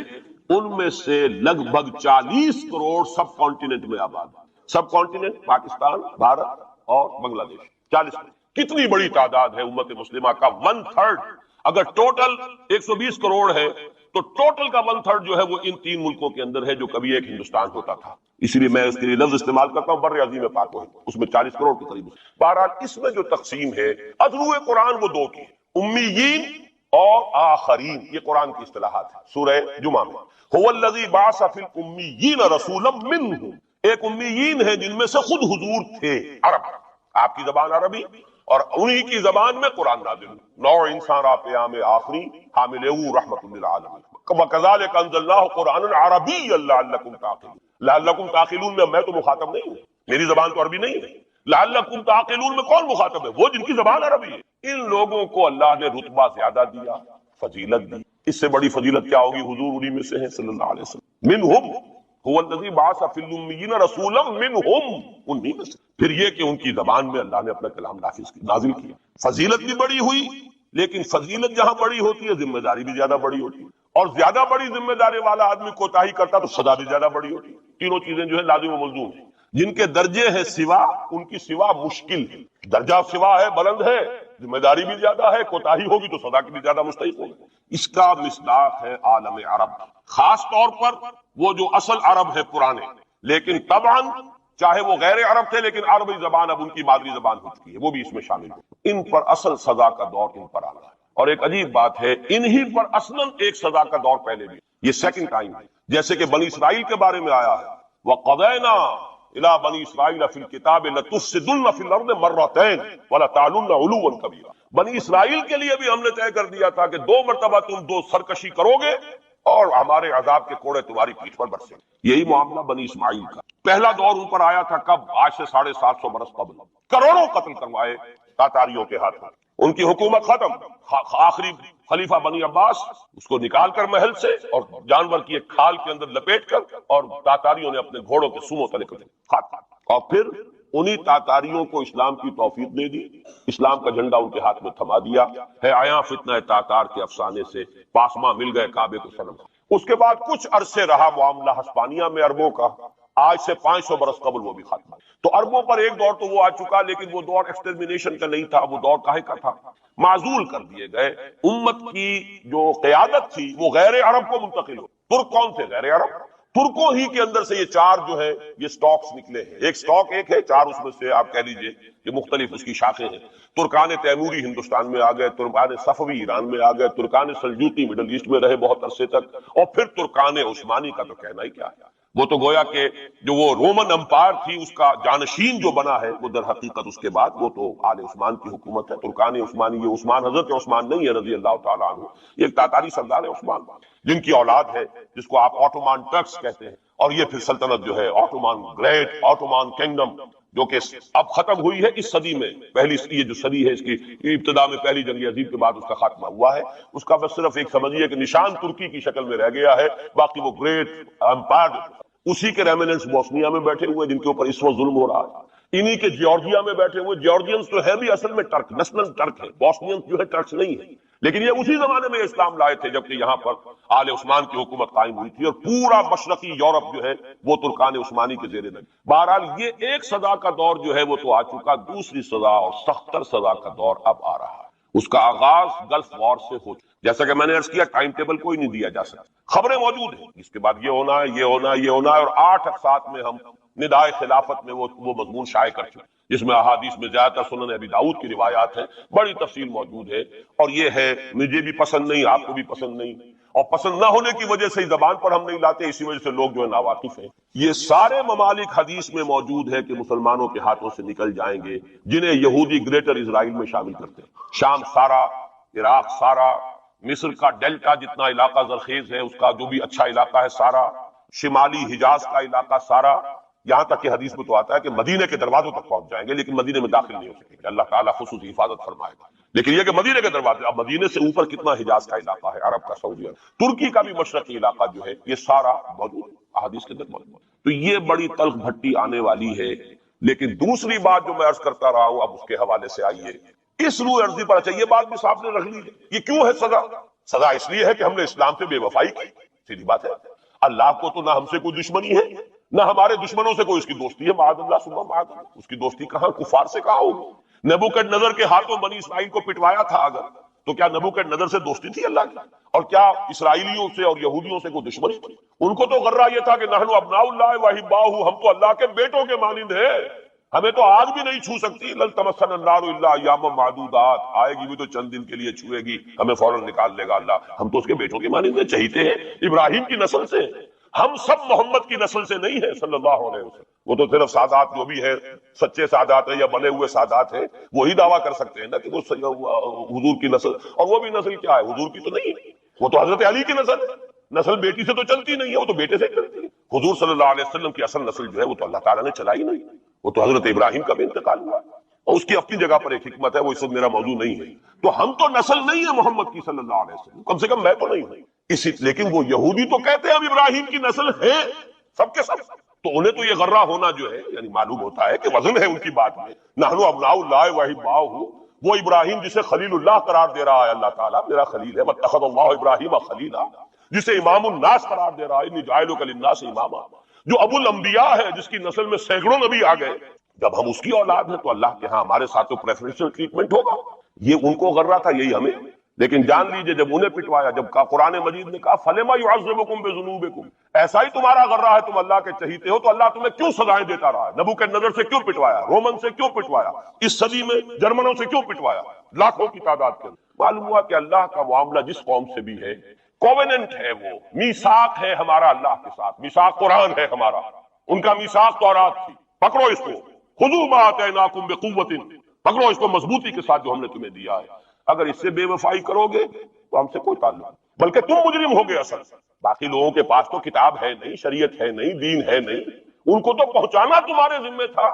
ان میں سے لگ بھگ 40 کروڑ سب کانٹیننٹ میں آباد ہیں۔ سب کانٹیننٹ پاکستان، بھارت اور بنگلہ دیش، 40 کروڑ۔ کتنی بڑی تعداد ہے امت مسلمہ کا، 1/3۔ اگر ٹوٹل 120 کروڑ ہے تو ٹوٹل کا 1/3 جو ہے وہ ان 3 ملکوں کے اندر ہے جو کبھی ایک ہندوستان ہوتا تھا، اسی لیے میں اس کے لیے لفظ استعمال کرتا ہوں بر عظیم پاک ہے، اس میں 40 کروڑ کے قریب۔ بہرحال اس میں جو تقسیم ہے اذرو قرآن وہ دو کی، امیین اور آخرین، یہ قرآن کی اصطلاحات ہے سورہ جمعہ میں۔ هو الذی بعث فی الامیین رسولا منہم، ایک امیین ہے جن میں سے خود حضور تھے، عرب، آپ کی زبان عربی، اور انہی کی زبان میں قرآن نازل ہوئی۔ نوع انسان آپ پیام آخری حامل رحمت للعالمین، وَكَذَلِكَ أَنزَلْنَاهُ قُرْآنًا عَرَبِيًّا لَعَلَّكُمْ تَعْقِلُونَ۔ لَعَلَّكُمْ تَعْقِلُونَ میں تو مخاطب نہیں ہوں، میری زبان تو عربی نہیں ہے۔ لَعَلَّكُمْ تَعْقِلُونَ میں کون مخاطب ہے؟ وہ جن کی زبان عربی ہے۔ ان لوگوں کو اللہ نے رتبہ زیادہ دیا، فضیلت دی، اس سے بڑی فضیلت کیا ہوگی؟ حضور انہی میں سے ہیں صلی اللہ علیہ وسلم۔ منہم هو الذی بعث فی الامیین رسولا منہم، انہی میں سے۔ پھر یہ کہ ان کی زبان میں اللہ نے اپنا کلام نازل کیا، فضیلت بھی بڑی ہوئی، لیکن فضیلت جہاں بڑی ہوتی ہے ذمہ داری بھی زیادہ بڑی ہوتی ہے، اور زیادہ بڑی ذمہ داری والا آدمی کوتاہی کرتا تو سزا بھی زیادہ بڑی ہوتی ہے۔ تینوں چیزیں جو ہے لازم و ملزوم ہیں۔ جن کے درجے ہیں سوا، ان کی سوا مشکل، درجہ سوا ہے، بلند ہے، ذمہ داری بھی زیادہ ہے، کوتاہی ہوگی تو سزا کی بھی زیادہ مستحق ہوگی۔ اس کا مصداق ہے عالم عرب، خاص طور پر وہ جو اصل عرب ہے پرانے، لیکن طبعاً چاہے وہ غیر عرب تھے لیکن عربی زبان اب ان کی مادری زبان ہو چکی ہے، وہ بھی اس میں شامل ہے۔ ان پر اصل سزا کا دور ان پر آ رہا ہے، اور ایک عجیب بات ہے انہی پر اصلاً ایک سزا کا دور پہلے بھی، یہ سیکنڈ ٹائم ہے، جیسے کہ بنی اسرائیل کے بارے میں آیا ہے وَقَضَيْنَا إِلَىٰ بَنِي إِسْرَائِيلَ فِي الْكِتَابِ لَتُفْسِدُنَّ فِي الْأَرْضِ مَرَّتَيْنِ وَلَتَعْلُنَّ عُلُوًّا كَبِيرًا۔ بنی اسرائیل کے لیے بھی ہم نے طے کر دیا تھا کہ 2 مرتبہ تم سرکشی کرو گے اور ہمارے عذاب کے کوڑے تمہاری پیٹھ پر برسیں۔ یہی معاملہ بنی اسماعیل کا پہلا دور ان پر آیا تھا، کب؟ آج سے 750 برس قبل، کروڑوں قتل کروائے تاتاریوں کے ہاتھوں، ان کی حکومت ختم، آخری خلیفہ بنی عباس اس کو نکال کر محل سے اور جانور کی ایک کھال کے اندر لپیٹ کر، اور تاتاریوں نے اپنے گھوڑوں کے سموں تلے کر دیا، اور پھر انہی تاتاریوں کو اسلام کی توفیق دے دی، اسلام کا جھنڈا ان کے ہاتھ میں تھما دیا ہے۔ آیا فتنہ تاتار کے افسانے سے پاسماں مل گئے کعبے کو صنم۔ اس کے بعد کچھ عرصے رہا معاملہ ہسپانیہ میں عربوں کا، آج سے 500 برس قبل وہ بھی ختم۔ تو عربوں پر ایک دور تو وہ آ چکا، لیکن وہ دور ایکسٹرمینیشن کا نہیں تھا، وہ دور کاہے کا تھا؟ معزول کر دیے گئے، امت کی جو قیادت تھی وہ غیر عرب کو منتقل ہو۔ ترک کون تھے؟ غیر عرب۔ ترکوں ہی کے اندر سے یہ 4 جو ہے یہ سٹاکس نکلے ہیں، ایک سٹاک ایک ہے، 4 اس میں سے آپ کہہ لیجئے یہ مختلف اس کی شاخیں ہیں۔ ترکان تیموری ہندوستان میں آ گئے، ترکان صفوی ایران میں آ گئے، ترکان سلجوقی مڈل ایسٹ میں رہے بہت عرصے تک، اور پھر ترکان عثمانی کا تو کہنا ہی کیا ہے، وہ تو گویا کہ جو وہ رومن امپائر تھی اس کا جانشین جو بنا ہے، وہ در حقیقت اس کے بعد وہ تو آل عثمان کی حکومت ہے۔ ترکان عثمانی، یہ عثمان حضرت عثمان نہیں ہے رضی اللہ تعالیٰ عنہ، یہ ایک تاتاری سردار ہے عثمان، جن کی اولاد ہے جس کو آپ آٹومان ٹرکس کہتے ہیں، اور یہ پھر سلطنت جو ہے آٹومان گریٹ آٹومان کنگڈم جو کہ اب ختم ہوئی ہے اس صدی میں، پہلی یہ جو صدی ہے اس کی ابتدا میں پہلی جنگ عظیم کے بعد اس کا خاتمہ ہوا ہے، اس کا بس صرف ایک سمجھیے کہ نشان ترکی کی شکل میں رہ گیا ہے، باقی وہ گریٹ امپائر اسی کے ریمننٹس بوسنیا میں بیٹھے ہوئے جن کے اوپر اس وقت ظلم ہو رہا ہے، انہی کے جارجیا میں بیٹھے ہوئے، جارجینز تو ہے بھی اصل میں ٹرک، نسل ٹرک ہے، بوسنینز جو ہے ٹرکس نہیں ہے، لیکن یہ اسی زمانے میں اسلام لائے تھے جبکہ یہاں پر آل عثمان کی حکومت قائم ہوئی تھی، اور پورا مشرقی یورپ جو ہے وہ ترکان عثمانی کے زیر نظر۔ بہرحال یہ ایک سزا کا دور جو ہے وہ تو آ چکا، دوسری سزا اور سختر سزا کا دور اب آ رہا ہے۔ اس کا آغاز گلف وار سے ہو چکا، جیسا کہ میں نے عرض کیا ٹائم ٹیبل کوئی نہیں دیا جا سکتا، خبریں موجود ہیں اس کے بعد یہ ہونا ہے، یہ ہونا ہے، یہ ہونا ہے، اور 8 اقساط میں ہم ندائے خلافت میں وہ مضمون شائع کر چکے، جس میں احادیث میں زیادہ تر سنن ابی داؤد کی روایات ہیں، بڑی تفصیل موجود ہے، اور یہ ہے مجھے بھی پسند نہیں، آپ کو بھی پسند نہیں، اور پسند نہ ہونے کی وجہ سے ہی زبان پر ہم نہیں لاتے، اسی وجہ سے لوگ جو ہے ناواقف ہیں۔ یہ سارے ممالک حدیث میں موجود ہے کہ مسلمانوں کے ہاتھوں سے نکل جائیں گے، جنہیں یہودی گریٹر اسرائیل میں شامل کرتے ہیں۔ شام سارا، عراق سارا، مصر کا ڈیلٹا جتنا علاقہ زرخیز ہے اس کا جو بھی اچھا علاقہ ہے سارا، شمالی حجاز کا علاقہ سارا، یہاں تک کہ حدیث میں تو آتا ہے کہ مدینے کے دروازوں تک پہنچ جائیں گے، لیکن مدینے میں داخل نہیں ہو سکیں گے، اللہ تعالیٰ خصوصی حفاظت فرمائے گا۔ لیکن یہ کہ مدینے کے دروازے، اب مدینے سے اوپر کتنا حجاز کا علاقہ ہے، عرب کا، سعودی عرب، ترکی کا بھی مشرقی علاقہ جو ہے، یہ سارا موجود ہے احادیث کے اندر موجود ہے۔ تو یہ بڑی تلخ بھٹی آنے والی ہے۔ لیکن دوسری بات جو میں عرض کرتا رہا ہوں، اب اس کے حوالے سے آئیے اس روح عرضی پر، اچھا یہ بات بھی صاحب نے رکھ لی، یہ کیوں ہے سزا؟ سزا اس لیے ہے کہ ہم نے اسلام سے بے وفائی کی، سیدھی بات ہے۔ اللہ کو تو نہ ہم سے کوئی دشمنی ہے، نہ ہمارے دشمنوں سے کوئی اس کی دوستی ہے، معاذ اللہ ثم معاذ اللہ۔ اس کی دوستی کہاں، کفار سے کہاں ہوگی؟ نبوکدنضر کے ہاتھوں بنی اسرائیل کو پٹوایا تھا اگر، تو کیا نبوکدنضر سے دوستی تھی اللہ کی؟ اور کیا اسرائیلیوں سے اور یہودیوں سے کوئی دشمنی تھی؟ ان کو تو غرہ یہ تھا کہ نحن ابناء اللہ واحباؤہ، ہم تو اللہ کے بیٹوں کے مانند ہیں، ہمیں تو آگ بھی نہیں چھو سکتی، لن تمسنا النار الا ایاما معدودات، آئے گی بھی تو چند دن کے لیے چھوئے گی، ہمیں فوراً نکال لے گا اللہ۔ ہم تو اس کے بیٹوں کے مانند ہیں، چہیتے ہیں، ابراہیم کی نسل سے، ہم سب محمد کی نسل سے نہیں ہیں صلی اللہ علیہ وسلم۔ وہ تو صرف سادات جو بھی ہے، سچے سادات ہیں یا بنے ہوئے سادات ہیں، وہی دعویٰ کر سکتے ہیں نا کہ وہ حضور کی نسل، اور وہ بھی نسل کیا ہے، حضور کی تو نہیں ہے، وہ تو حضرت علی کی نسل ہے۔ نسل بیٹی سے تو چلتی نہیں ہے، وہ تو بیٹے سے چلتی ہے۔ حضور صلی اللہ علیہ وسلم کی اصل نسل جو ہے وہ تو اللہ تعالیٰ نے چلائی نہیں، وہ تو حضرت ابراہیم کا بھی انتقال ہوا، اور اس کی اپنی جگہ پر ایک حکمت ہے، وہ اس وقت میرا موضوع نہیں ہے۔ تو ہم تو نسل نہیں ہے محمد کی صلی اللہ علیہ وسلم، کم سے کم میں تو نہیں ہوں اسی، لیکن وہ یہودی تو کہتے ہیں ہم ابراہیم کی نسل ہیں، سب کے سب، تو انہیں تو یہ غرہ ہونا جو ہے، یعنی معلوم ہوتا ہے کہ وزن ہے ان کی بات میں۔ نحن ابناء اللہ واحباؤہ، وہ ابراہیم جسے خلیل اللہ قرار دے رہا ہے اللہ تعالیٰ، میرا خلیل ہے، واتخذ اللہ ابراہیم خلیلا، جسے امام الناس قرار دے رہا ہے، انی جاعلک للناس اماما، جو ابو الانبیاء ہے، جس کی نسل میں سینکڑوں نبی آ گئے، جب ہم اس کی اولاد ہیں تو اللہ کے ہاں ہمارے ساتھ تو پریفرنشل ٹریٹمنٹ ہوگا۔ یہ ان کو غرہ تھا، یہی ہمیں۔ لیکن جان لیجئے جب انہیں پٹوایا، جب قرآن مجید نے کہا فَلِمَ يُعَذِّبُكُم بِذُنُوبِكُم، ایسا ہی تمہارا غرہ ہے، تم اللہ کے چہیتے ہو، تو اللہ تمہیں کیوں سزائیں دیتا رہا ہے؟ نبوکدنضر سے کیوں پٹوایا، رومن سے کیوں پٹوایا، اس صدی میں جرمنوں سے کیوں پٹوایا، لاکھوں کی تعداد کے اندر۔ معلوم ہوا کہ اللہ کا معاملہ جس قوم سے بھی ہے، کووننٹ ہے، وہ میثاق ہے ہمارا اللہ کے ساتھ، میثاق قرآن ہے ہمارا، ان کا میثاق تورات تھی، پکڑو اس کو، خذوا ما آتیناکم بقوۃ، پکڑو اس کو مضبوطی کے ساتھ جو ہم نے تمہیں دیا ہے۔ اگر اس سے بے وفائی کرو گے تو ہم سے کوئی تعلق نہیں، بلکہ تم مجرم ہوگے اصل۔ باقی لوگوں کے پاس تو کتاب ہے نہیں، شریعت ہے نہیں، دین ہے نہیں، ان کو تو پہنچانا تمہارے ذمہ تھا،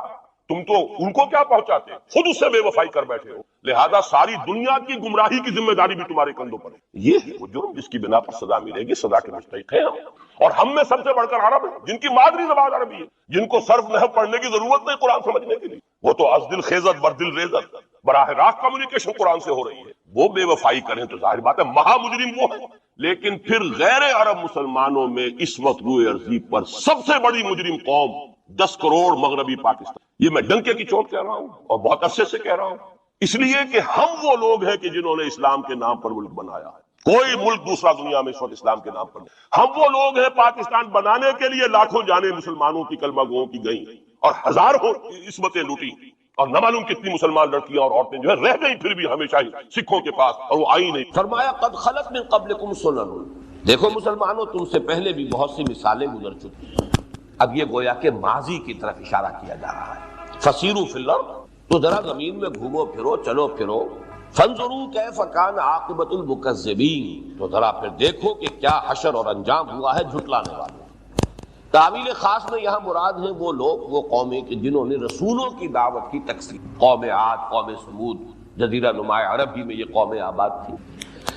تم تو ان کو کیا پہنچاتے، خود اس سے بے وفائی کر بیٹھے ہو، لہذا ساری دنیا کی گمراہی کی ذمہ داری بھی تمہارے کندھوں پر ہے۔ یہ ہے وہ جرم جس کی بنا پر سزا ملے گی، سزا کے مستحق ہیں ہم، اور ہم میں سب سے بڑھ کر عرب ہیں، جن کی مادری زبان عربی ہے، جن کو صرف نحو پڑھنے کی ضرورت نہیں قرآن سمجھنے کے لیے، وہ تو از دل خیزت بر دل ریزت، براہ راست کمیونیکیشن قرآن سے ہو رہی ہے۔ وہ بے وفائی کریں تو ظاہر بات ہے مہا مجرم وہ ہے۔ لیکن پھر غیر عرب مسلمانوں میں اس وقت روئے ارضی پر سب سے بڑی مجرم قوم 10 کروڑ مغربی پاکستان، یہ میں ڈنکے کی چوٹ کہہ رہا ہوں اور بہت عرصے سے کہہ رہا ہوں، اس لیے کہ ہم وہ لوگ ہیں کہ جنہوں نے اسلام کے نام پر ملک بنایا ہے۔ کوئی ملک دوسرا دنیا میں اس وقت اسلام کے نام پر نہیں۔ ہم وہ لوگ ہیں، پاکستان بنانے کے لیے لاکھوں جانیں مسلمانوں کی، کلمہ گوؤں کی گئیں، اور ہزاروں عصمتیں لوٹی، اور نہ معلوم کتنی مسلمان لڑکیاں اور عورتیں جو ہے رہ گئی پھر بھی ہمیشہ ہی سکھوں کے پاس، اور وہ آئی نہیں۔ فرمایا قد خلت من قبلکم سنن، دیکھو مسلمانوں تم سے پہلے بھی بہت سی مثالیں گزر چکی ہیں۔ اب یہ گویا کہ ماضی کی طرف اشارہ کیا جا رہا ہے۔ فسیروا فی الارض، تو ذرا زمین میں گھومو پھرو، چلو پھرو، فانظروا کیف کان عاقبۃ المکذبین، تو ذرا پھر دیکھو کہ کیا حشر اور انجام ہوا ہے جھٹلانے والوں۔ تعویل خاص میں یہاں مراد ہیں وہ لوگ، وہ قومیں کہ جنہوں نے رسولوں کی دعوت کی تکذیب، قوم عاد، قوم ثمود، جزیرہ نما عرب ہی میں یہ قومیں آباد تھیں۔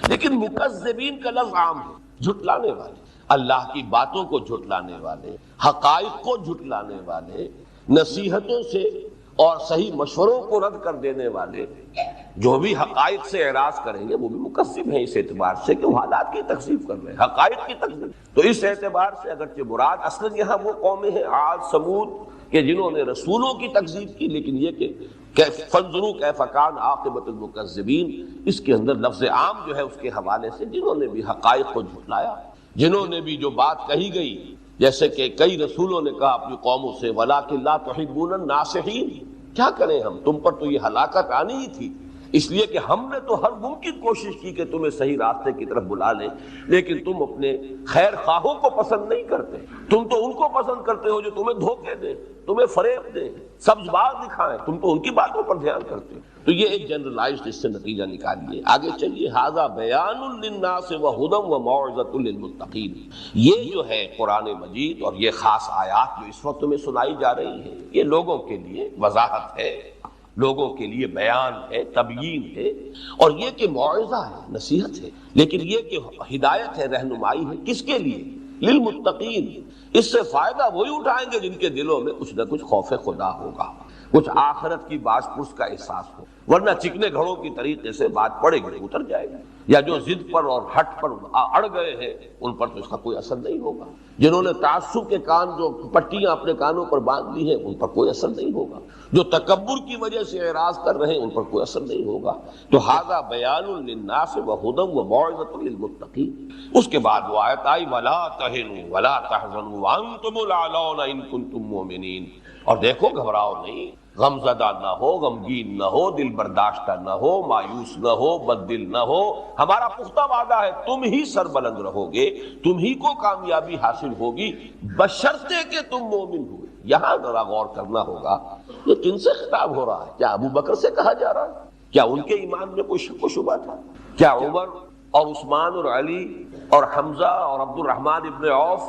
لیکن مکذبین کا لفظ عام ہے، جھٹلانے والے، اللہ کی باتوں کو جھٹلانے والے، حقائق کو جھٹلانے والے، نصیحتوں سے اور صحیح مشوروں کو رد کر دینے والے، جو بھی حقائق سے اعراض کریں گے وہ بھی مکذب ہیں، اس اعتبار سے کہ وہ حالات کی تکذیب کر رہے ہیں، حقائق کی تکذیب۔ تو اس اعتبار سے اگرچہ مراد اصلاً یہاں وہ قومیں ہیں عاد ثمود کہ جنہوں نے رسولوں کی تکذیب کی، لیکن یہ کہ فانظروا کیف کان عاقبۃ المکذبین، اس کے اندر لفظ عام جو ہے اس کے حوالے سے جنہوں نے بھی حقائق کو جھٹلایا، جنہوں نے بھی جو بات کہی گئی جیسے کہ کئی رسولوں نے کہا اپنی قوموں سے وَلَٰكِن لَا تُحِبُّونَ النَّاصِحِينَ، کیا کریں ہم، تم پر تو یہ ہلاکت آنی ہی تھی، اس لیے کہ ہم نے تو ہر ممکن کوشش کی کہ تمہیں صحیح راستے کی طرف بلا لیں، لیکن تم اپنے خیر خواہوں کو پسند نہیں کرتے، تم تو ان کو پسند کرتے ہو جو تمہیں دھوکے دیں، تمہیں فریب دیں، سبز باغ دکھائیں، تم تو ان کی باتوں پر دھیان کرتے ہو۔ تو یہ ایک جنرلائزڈ اس سے نتیجہ نکالیے۔ آگے چلیے، ھذا بیان للناس وہدی وموعظۃ للمتقین، یہ جو ہے قرآن مجید اور یہ خاص آیات جو اس وقت تمہیں سنائی جا رہی ہیں، یہ لوگوں کے لیے وضاحت ہے، لوگوں کے لیے بیان ہے، تبیین ہے، اور یہ کہ موعظہ ہے، نصیحت ہے، لیکن یہ کہ ہدایت ہے، رہنمائی ہے، کس کے لیے؟ للمتقین۔ اس سے فائدہ وہی اٹھائیں گے جن کے دلوں میں کچھ نہ کچھ خوف خدا ہوگا، کچھ آخرت کی باز پرس کا احساس ہو، ورنہ چکنے گھڑوں کی طریقے سے بات پڑے گی اتر جائے گی، یا جو ضد پر اور ہٹ پر اڑ گئے ہیں ان پر تو اس کا کوئی اثر نہیں ہوگا، جنہوں نے تعصب کے کان جو پٹیاں اپنے کانوں پر باندھ لی ہیں ان پر کوئی اثر نہیں ہوگا، جو تکبر کی وجہ سے اعراض کر رہے ہیں ان پر کوئی اثر نہیں ہوگا۔ تو ھذا بیان للناس وہدی وموعظۃ للمتقین۔ اس کے بعد وہ آیت آئی ولا تہنوا ولا تحزنوا وانتم الاعلون ان کنتم مؤمنین، اور دیکھو گھبراؤ نہیں، غم زدہ نہ ہو، غمگین نہ ہو، دل برداشتہ نہ ہو، مایوس نہ ہو، بد دل نہ ہو، ہمارا پختہ وعدہ ہے تم ہی سربلند رہو گے، تم ہی کو کامیابی حاصل ہوگی بشرطے کہ تم مومن ہوئے۔ یہاں ذرا غور کرنا ہوگا، یہ کن سے خطاب ہو رہا ہے؟ کیا ابو بکر سے کہا جا رہا ہے؟ کیا ان کے ایمان میں کوئی شک و شبہ تھا؟ کیا عمر اور عثمان اور علی اور حمزہ اور عبد الرحمن ابن عوف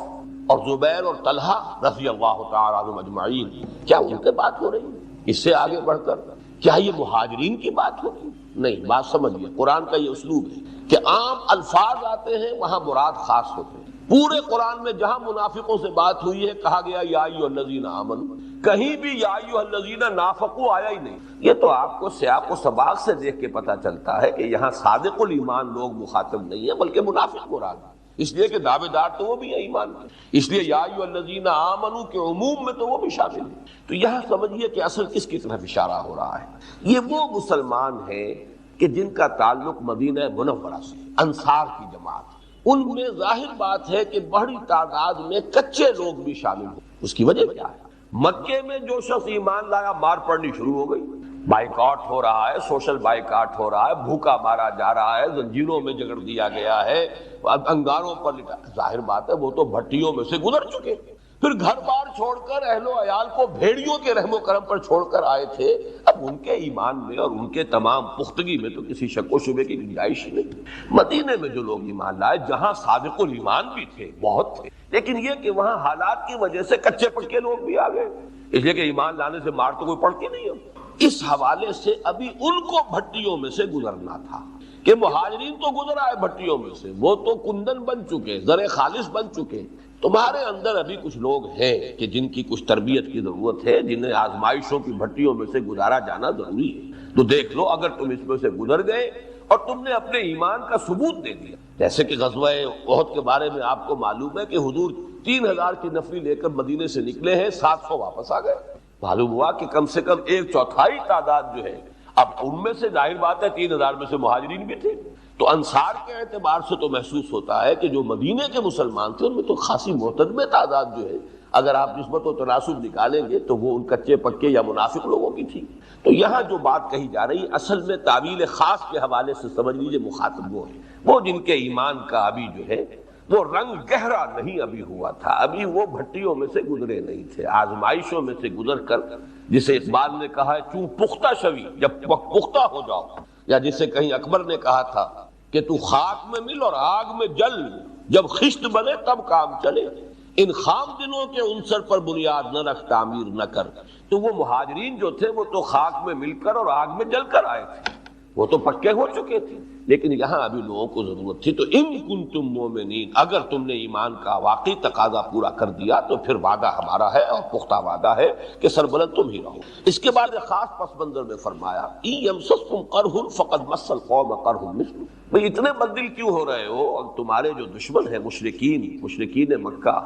اور زبیر اور طلحہ رضی اللہ تعالی عنہم اجمعین، کیا ان کے بات ہو رہی ہے؟ اس سے آگے بڑھ کر کیا یہ مہاجرین کی بات ہو رہی ہے؟ نہیں، بات سمجھیے، قرآن کا یہ اسلوب ہے کہ عام الفاظ آتے ہیں وہاں مراد خاص ہوتے ہیں۔ پورے قرآن میں جہاں منافقوں سے بات ہوئی ہے کہا گیا یا ایھا الذین آمنوا، کہیں بھی یا ایھا الذین نافقوا آیا ہی نہیں۔ یہ تو آپ کو سیاق و سباق سے دیکھ کے پتہ چلتا ہے کہ یہاں صادق الایمان لوگ مخاطب نہیں ہیں بلکہ منافق مراد ہے، اس لیے کہ دعوے دار تو وہ بھی ہیں ایمان کے، اس لیے یا ایھا الذین آمنوا کے عموم میں تو وہ بھی شامل ہیں۔ تو یہاں سمجھیے کہ اصل کس کی طرف اشارہ ہو رہا ہے، یہ وہ مسلمان ہیں کہ جن کا تعلق مدینہ منورہ سے، انصار کی جماعت، ان میں ظاہر بات ہے کہ بڑی تعداد میں کچے لوگ بھی شامل ہوں۔ اس کی وجہ کیا ہے؟ مکے میں جو شخص ایمان لایا مار پڑنی شروع ہو گئی، بائیکاٹ ہو رہا ہے، سوشل بائیکاٹ ہو رہا ہے، بھوکا مارا جا رہا ہے، زنجیروں میں جگڑ دیا گیا ہے، انگاروں پر لٹا، ظاہر بات ہے وہ تو بھٹیوں میں سے گزر چکے، پھر گھر بار چھوڑ کر اہل و عیال کو بھیڑیوں کے رحم و کرم پر چھوڑ کر آئے تھے۔ اب ان کے ایمان میں اور ان کے تمام پختگی میں تو کسی شک و شبے کی گنجائش نہیں۔ مدینے میں جو لوگ ایمان لائے جہاں صادق الایمان بھی تھے، بہت تھے، لیکن یہ کہ وہاں حالات کی وجہ سے کچے پکے لوگ بھی آ گئے، اس لیے کہ ایمان لانے سے مار تو کوئی پڑتی نہیں ہے۔ اس حوالے سے ابھی ان کو بھٹیوں میں سے گزرنا تھا کہ مہاجرین تو گزر آئے بھٹیوں میں سے، وہ تو کندن بن چکے، زر خالص بن چکے، تمہارے اندر ابھی کچھ لوگ ہیں کہ جن کی کچھ تربیت کی ضرورت ہے، جنہیں آزمائشوں کی بھٹیوں میں سے گزارا جانا ضروری ہے۔ تو دیکھ لو، اگر تم اس میں سے گزر گئے اور تم نے اپنے ایمان کا ثبوت دے دیا، جیسے کہ غزوہ احد کے بارے میں آپ کو معلوم ہے کہ حضور 3000 کی نفری لے کر مدینے سے نکلے ہیں، 700 واپس آ گئے، معلوم ہوا کہ کم سے کم 1/4 تعداد جو ہے، اب ان میں سے ظاہر بات ہے 3000 میں سے مہاجرین بھی تھے، تو انصار کے اعتبار سے تو محسوس ہوتا ہے کہ جو مدینے کے مسلمان تھے ان میں تو خاصی محترم تعداد جو ہے، اگر آپ نسبت و تناسب نکالیں گے تو وہ ان کچے پکے یا منافق لوگوں کی تھی۔ تو یہاں جو بات کہی جا رہی اصل میں تعویل خاص کے حوالے سے سمجھ لیجیے، مخاطب وہ ہے وہ جن کے ایمان کا ابھی جو ہے وہ رنگ گہرا نہیں ابھی ہوا تھا، ابھی وہ بھٹیوں میں سے گزرے نہیں تھے، آزمائشوں میں سے گزر کر، جسے اقبال نے کہا ہے چوں پختہ شوی، جب پختہ ہو جاؤ، یا جسے کہیں اکبر نے کہا تھا کہ تو خاک میں مل اور آگ میں جل، جب خشت بنے تب کام چلے، ان خام دنوں کے عنصر پر بنیاد نہ رکھ، تعمیر نہ کر۔ تو وہ مہاجرین جو تھے وہ تو خاک میں مل کر اور آگ میں جل کر آئے تھے، وہ تو پکے ہو چکے تھے، لیکن یہاں ابھی لوگوں کو ضرورت تھی۔ تو ان کنتم مومنین، اگر تم نے ایمان کا واقعی تقاضا پورا کر دیا تو پھر وعدہ ہمارا ہے اور پختہ وعدہ ہے کہ سربلند تم ہی رہو۔ اس کے بعد ایک خاص پس منظر میں فرمایا ان یمسسکم قرح فقد مس القوم قرح مثلہ، بھئی اتنے بددل کیوں ہو رہے ہو؟ اور تمہارے جو دشمن ہیں مشرکین مکہ،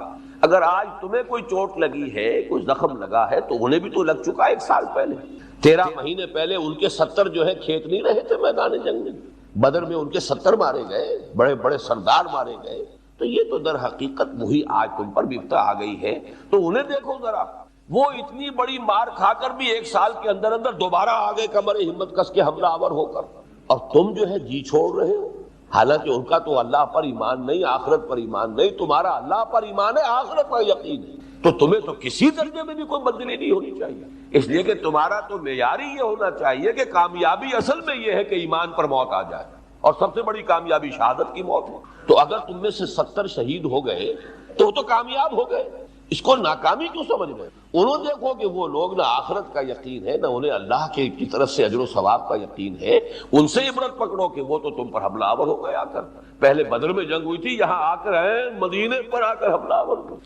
اگر آج تمہیں کوئی چوٹ لگی ہے، کوئی زخم لگا ہے تو انہیں بھی تو لگ چکا 1 سال پہلے، 13 مہینے پہلے ان کے 70 جو ہے کھیت نہیں رہے تھے میدان جنگ میں، بدر میں ان کے 70 مارے گئے، بڑے بڑے سردار مارے گئے، تو یہ تو در حقیقت وہی آج تم پر بپتا آ گئی ہے. تو انہیں دیکھو ذرا، وہ اتنی بڑی مار کھا کر بھی 1 سال کے اندر اندر دوبارہ آ گئے کمر ہمت کس کے حملہ آور ہو کر، اور تم جو ہے جی چھوڑ رہے ہو. حالانکہ ان کا تو اللہ پر ایمان نہیں، آخرت پر ایمان نہیں، تمہارا اللہ پر ایمان ہے، آخرت پر یقین ہے. تو تمہیں تو کسی درجے میں بھی کوئی بدلی نہیں ہونی چاہیے، اس لیے کہ تمہارا تو معیار ہی یہ ہونا چاہیے کہ کامیابی اصل میں یہ ہے کہ ایمان پر موت آ جائے، اور سب سے بڑی کامیابی شہادت کی موت ہے. تو اگر تم میں سے 70 شہید ہو گئے تو وہ تو کامیاب ہو گئے، اس کو ناکامی کیوں سمجھ گئے؟ انہوں دیکھو کہ وہ لوگ نہ آخرت کا یقین ہے، نہ انہیں اللہ کی طرف سے اجر و ثواب کا یقین ہے. ان سے عبرت پکڑو کہ وہ تو تم پر حملہ آور ہو گئے آ کر. پہلے بدر میں جنگ ہوئی تھی، یہاں آ کر مدینے پر آ کر حملہ آور ہو.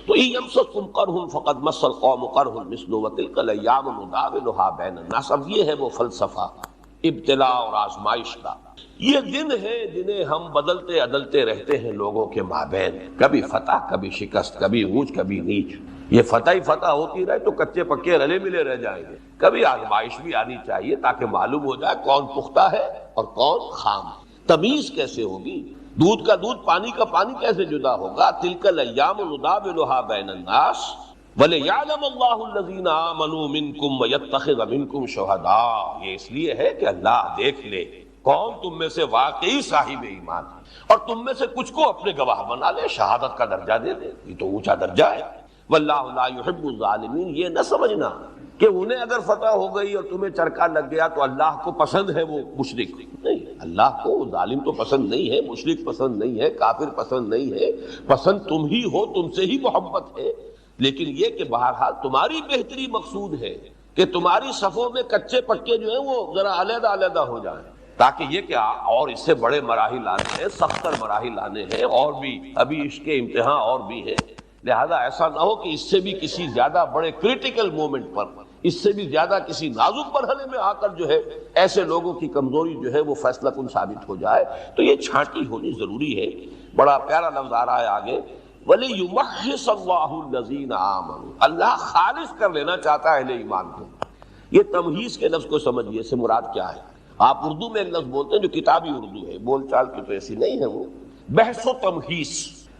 تو ان یمسسکم قرح فقد مس القوم قرح مثلہ وتلک الایام نداولها بین الناس. اب یہ ہے وہ فلسفہ ابتلاء اور آزمائش کا. یہ دن ہے جنہیں ہم بدلتے عدلتے رہتے ہیں لوگوں کے مابین، کبھی فتح کبھی شکست، کبھی اونچ کبھی نیچ. یہ فتح ہی فتح ہوتی رہے تو کچے پکے رلے ملے رہ جائیں گے. کبھی آزمائش بھی آنی چاہیے تاکہ معلوم ہو جائے کون پختہ ہے اور کون خام. تمیز کیسے ہوگی؟ دودھ کا دودھ پانی کا پانی کیسے جدا ہوگا؟ تلک الایام نداولها بین الناس وَلِيَعْلَمَ اللَّهُ الَّذِينَ آمَنُوا مِنْكُمْ وَيَتَّخِذَ مِنْكُمْ شُهَدَاءَ. یہ اس لیے ہے کہ اللہ دیکھ لے کون تم میں سے واقعی صاحب ایمان ہے، اور تم میں سے کچھ کو اپنے گواہ بنا لے، شہادت کا درجہ دے دے. یہ تو اونچا درجہ ہے. وَاللَّهُ لَا يُحِبُّ الظَّالِمِينَ. یہ نہ سمجھنا کہ انہیں اگر فتح ہو گئی اور تمہیں چرکا لگ گیا تو اللہ کو پسند ہے وہ مشرک. نہیں، اللہ کو ظالم تو پسند نہیں ہے، مشرک پسند نہیں ہے، کافر پسند نہیں ہے. پسند تم ہی ہو، تم سے ہی محبت ہے. لیکن یہ کہ بہرحال تمہاری بہتری مقصود ہے کہ تمہاری صفوں میں کچے پکے جو ہیں وہ ذرا علیحدہ علیحدہ ہو جائیں، تاکہ یہ کہ اور اس سے بڑے مراحل آنے ہیں، سختر مراحل آنے ہیں، اور بھی ابھی اس کے امتحان اور بھی ہے. لہذا ایسا نہ ہو کہ اس سے بھی کسی زیادہ بڑے کریٹیکل مومنٹ پر، اس سے بھی زیادہ کسی نازک مرحلے میں آ کر جو ہے ایسے لوگوں کی کمزوری جو ہے وہ فیصلہ کن ثابت ہو جائے. تو یہ چھانٹی ہونی ضروری ہے. بڑا پیارا لفظ آ رہا ہے آگے، وَلِيُمَحِّصَ اللَّهُ الَّذِينَ آمَنُوا. اللہ خالص کر لینا چاہتا ہے اہل ایمان کو. یہ تمحیص کے لفظ کو سمجھیے، اس سے مراد کیا ہے؟ آپ اردو میں ایک لفظ بولتے ہیں جو کتابی اردو ہے، بول چال کی تو ایسی نہیں ہے. وہ بحث و تمحیص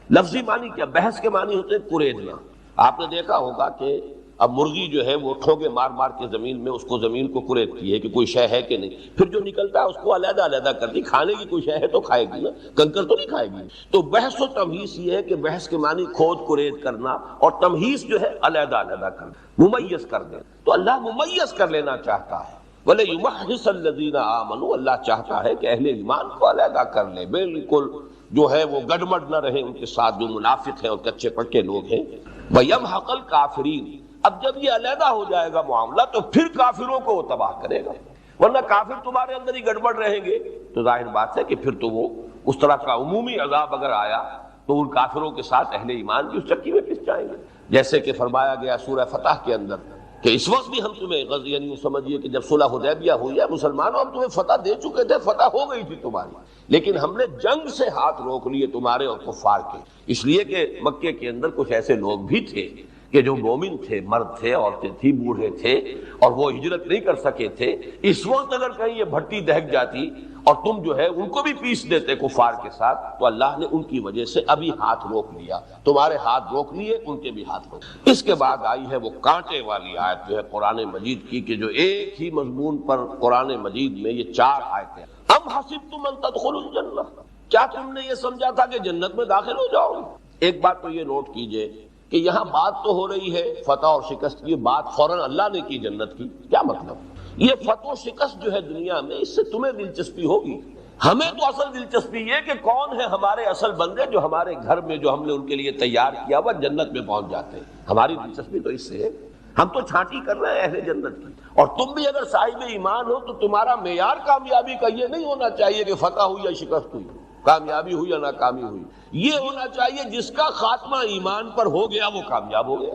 لفظی معنی کیا؟ بحث کے معنی ہوتے ہیں کریدنا. آپ نے دیکھا ہوگا کہ اب مرغی جو ہے وہ ٹھوکے مار مار کے زمین میں اس کو زمین کو کریدتی ہے کہ کوئی شے ہے کہ نہیں. پھر جو نکلتا ہے اس کو علیحدہ علیحدہ کرتی. کھانے کی کوئی شے ہے تو کھائے گی نا، کنکر تو نہیں کھائے گی. تو بحث و تمحیص یہ ہے کہ بحث کے معنی کھود کرید کرنا، اور تمحیص جو ہے علیحدہ علیحدہ کرنا، ممیز کر دیں. تو اللہ ممیز کر لینا چاہتا ہے. وَلِيُمَحِّصَ الَّذِينَ آمَنُوا. اللہ چاہتا ہے کہ اہل ایمان کو علیحدہ کر لے، بالکل جو ہے وہ گڑبڑ نہ رہے ان کے ساتھ جو منافق ہیں اور کچے پکے لوگ ہیں. وَيَمْحَقَ الْكَافِرِينَ. اب جب یہ علیحدہ ہو جائے گا معاملہ تو پھر کافروں کو وہ تباہ کرے گا. ورنہ کافر تمہارے اندر ہی گڑبڑ رہیں گے تو ظاہر بات ہے کہ پھر تو وہ اس طرح کا عمومی عذاب اگر آیا تو ان کافروں کے ساتھ اہل ایمان بھی اس چکی میں پس جائیں گے. جیسے کہ فرمایا گیا سورہ فتح کے اندر کہ اس وقت بھی ہم تمہیں یعنی سمجھیے کہ جب صلح حدیبیہ ہوئی ہے مسلمانوں ہم تمہیں فتح دے چکے تھے، فتح ہو گئی تھی تمہاری، لیکن ہم نے جنگ سے ہاتھ روک لیے تمہارے اور کفار کے. اس لیے کہ مکے کے اندر کچھ ایسے لوگ بھی تھے کہ جو مومن تھے، مرد تھے، عورتیں تھی، بوڑھے تھے، اور وہ ہجرت نہیں کر سکے تھے. اس وقت اگر کہیں یہ بھٹی دہک جاتی اور تم جو ہے ان کو بھی پیس دیتے کفار کے ساتھ، تو اللہ نے ان کی وجہ سے ابھی ہاتھ روک لیا. تمہارے ہاتھ روک لیے، ان کے بھی ہاتھ روک. اس کے بعد آئی ہے وہ کانٹے والی آیت جو ہے قرآن مجید کی، کہ جو ایک ہی مضمون پر قرآن مجید میں یہ 4 آیتیں. ام حسبتم ان تدخلوا الجنہ. کیا تم نے یہ سمجھا تھا کہ جنت میں داخل ہو جاؤ گے؟ ایک بات تو یہ نوٹ کیجئے کہ یہاں بات تو ہو رہی ہے فتح اور شکست کی، بات فوراً اللہ نے کی جنت کی. کیا مطلب؟ یہ فتح و شکست جو ہے دنیا میں، اس سے تمہیں دلچسپی ہوگی. ہمیں تو اصل دلچسپی یہ کہ کون ہے ہمارے اصل بندے جو ہمارے گھر میں جو ہم نے ان کے لیے تیار کیا ہوا جنت میں پہنچ جاتے ہیں. ہماری دلچسپی تو اس سے ہے. ہم تو چھانٹی کر رہے ہیں اہل جنت کی. اور تم بھی اگر صاحب ایمان ہو تو تمہارا معیار کامیابی کا یہ نہیں ہونا چاہیے کہ فتح ہوئی یا شکست ہوئی، کامیابی ہوئی یا ناکامی ہوئی. یہ ہونا چاہیے جس کا خاتمہ ایمان پر ہو گیا وہ کامیاب ہو گیا.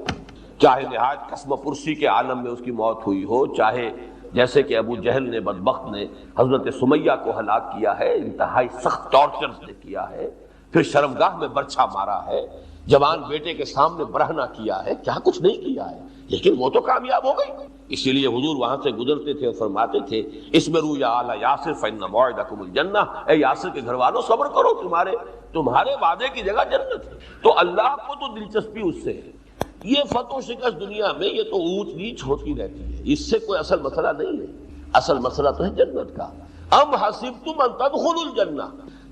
چاہے نہایت قسم پرسی کے عالم میں اس کی موت ہوئی ہو، چاہے جیسے کہ ابو جہل نے بدبخت نے حضرت سمیہ کو ہلاک کیا ہے، انتہائی سخت ٹارچر سے کیا ہے، پھر شرمگاہ میں برچھا مارا ہے، جوان بیٹے کے سامنے برہنہ کیا ہے، کیا کچھ نہیں کیا ہے، لیکن وہ تو کامیاب ہو گئی. اسی لیے حضور وہاں سے گزرتے تھے اور فرماتے تھے اصبروا یا آل یاسر فإن موعدکم الجنہ. اے یاسر کے گھر والوں صبر کرو، تمہارے تمہارے وعدے کی جگہ جنت ہے۔ تو اللہ کو تو دلچسپی اس سے ہے، یہ فتح و شکست دنیا میں یہ تو اونچ نیچ ہوتی رہتی ہے، اس سے کوئی اصل مسئلہ نہیں ہے، اصل مسئلہ تو ہے جنت کا۔ ام حسبتم ان تدخلوا الجنہ،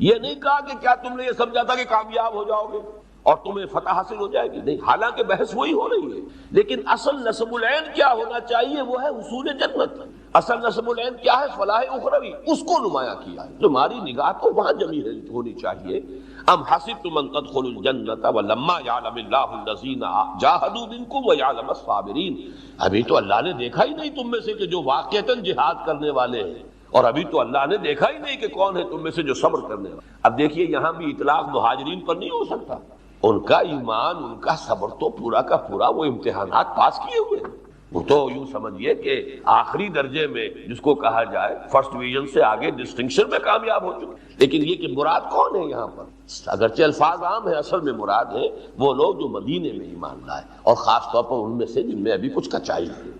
یہ نہیں کہا کہ کیا تم نے یہ سمجھا تھا کہ کامیاب ہو جاؤ گے اور تمہیں فتح حاصل ہو جائے گی، نہیں، حالانکہ بحث وہی ہو رہی ہے، لیکن اصل نصب العین کیا ہونا چاہیے، وہ ہے حصول جنت۔ اصل نصب العین کیا ہے؟ فلاح اخروی، اس کو نمایاں کیا ہے، تمہاری نگاہ تو وہاں جمی ہونی چاہیے۔ ام حسبتم ان تدخلوا الجنۃ ولما یعلم اللہ الذین جاہدوا منکم ویعلم الصابرین، ابھی تو اللہ نے دیکھا ہی نہیں تم میں سے کہ جو واقعتاً جہاد کرنے والے ہیں، اور ابھی تو اللہ نے دیکھا ہی نہیں کہ کون ہے تم میں سے جو صبر کرنے والا۔ اب دیکھیے یہاں بھی اطلاق مہاجرین پر نہیں ہو سکتا، ان کا ایمان، ان کا صبر تو پورا کا پورا وہ امتحانات پاس کیے ہوئے ہیں، وہ تو یوں سمجھیے کہ آخری درجے میں جس کو کہا جائے فرسٹ ڈویژن سے آگے ڈسٹنکشن میں کامیاب ہو چکے۔ لیکن یہ کہ مراد کون ہے یہاں پر؟ اگرچہ الفاظ عام ہیں، اصل میں مراد ہے وہ لوگ جو مدینے میں ایمان لائے، اور خاص طور پر ان میں سے جن میں ابھی کچھ کچائی ہے۔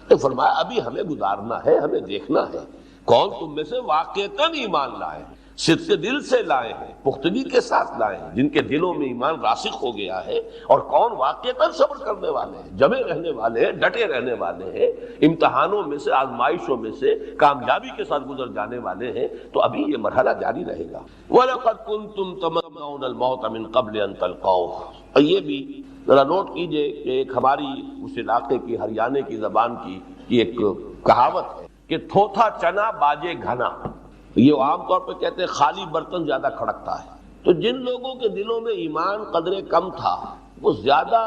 تو فرمایا ابھی ہمیں گزارنا ہے، ہمیں دیکھنا ہے کون تم میں سے واقعتاً ایمان لائے، صدق دل سے لائے ہیں، پختگی کے ساتھ لائے ہیں، جن کے دلوں میں ایمان راسخ ہو گیا ہے، اور کون واقعتاً صبر کرنے والے ہیں، جمے رہنے والے ہیں، ڈٹے رہنے والے ہیں، امتحانوں میں سے، آزمائشوں میں سے کامیابی کے ساتھ گزر جانے والے ہیں۔ تو ابھی یہ مرحلہ جاری رہے گا۔ وَلَقَدْ كُنْتُمْ تَمَنَّوْنَ الْمَوْتَ مِنْ قَبْلِ أَنْ تَلْقَوْهُ، اور یہ بھی ذرا نوٹ کیجئے کہ ایک ہماری اس علاقے کی ہریانے کی زبان کی ایک کہاوت ہے کہ تھوتھا چنا باجے گھنا، یہ عام طور پہ کہتے ہیں خالی برتن زیادہ کھڑکتا ہے۔ تو جن لوگوں کے دلوں میں ایمان قدرے کم تھا وہ زیادہ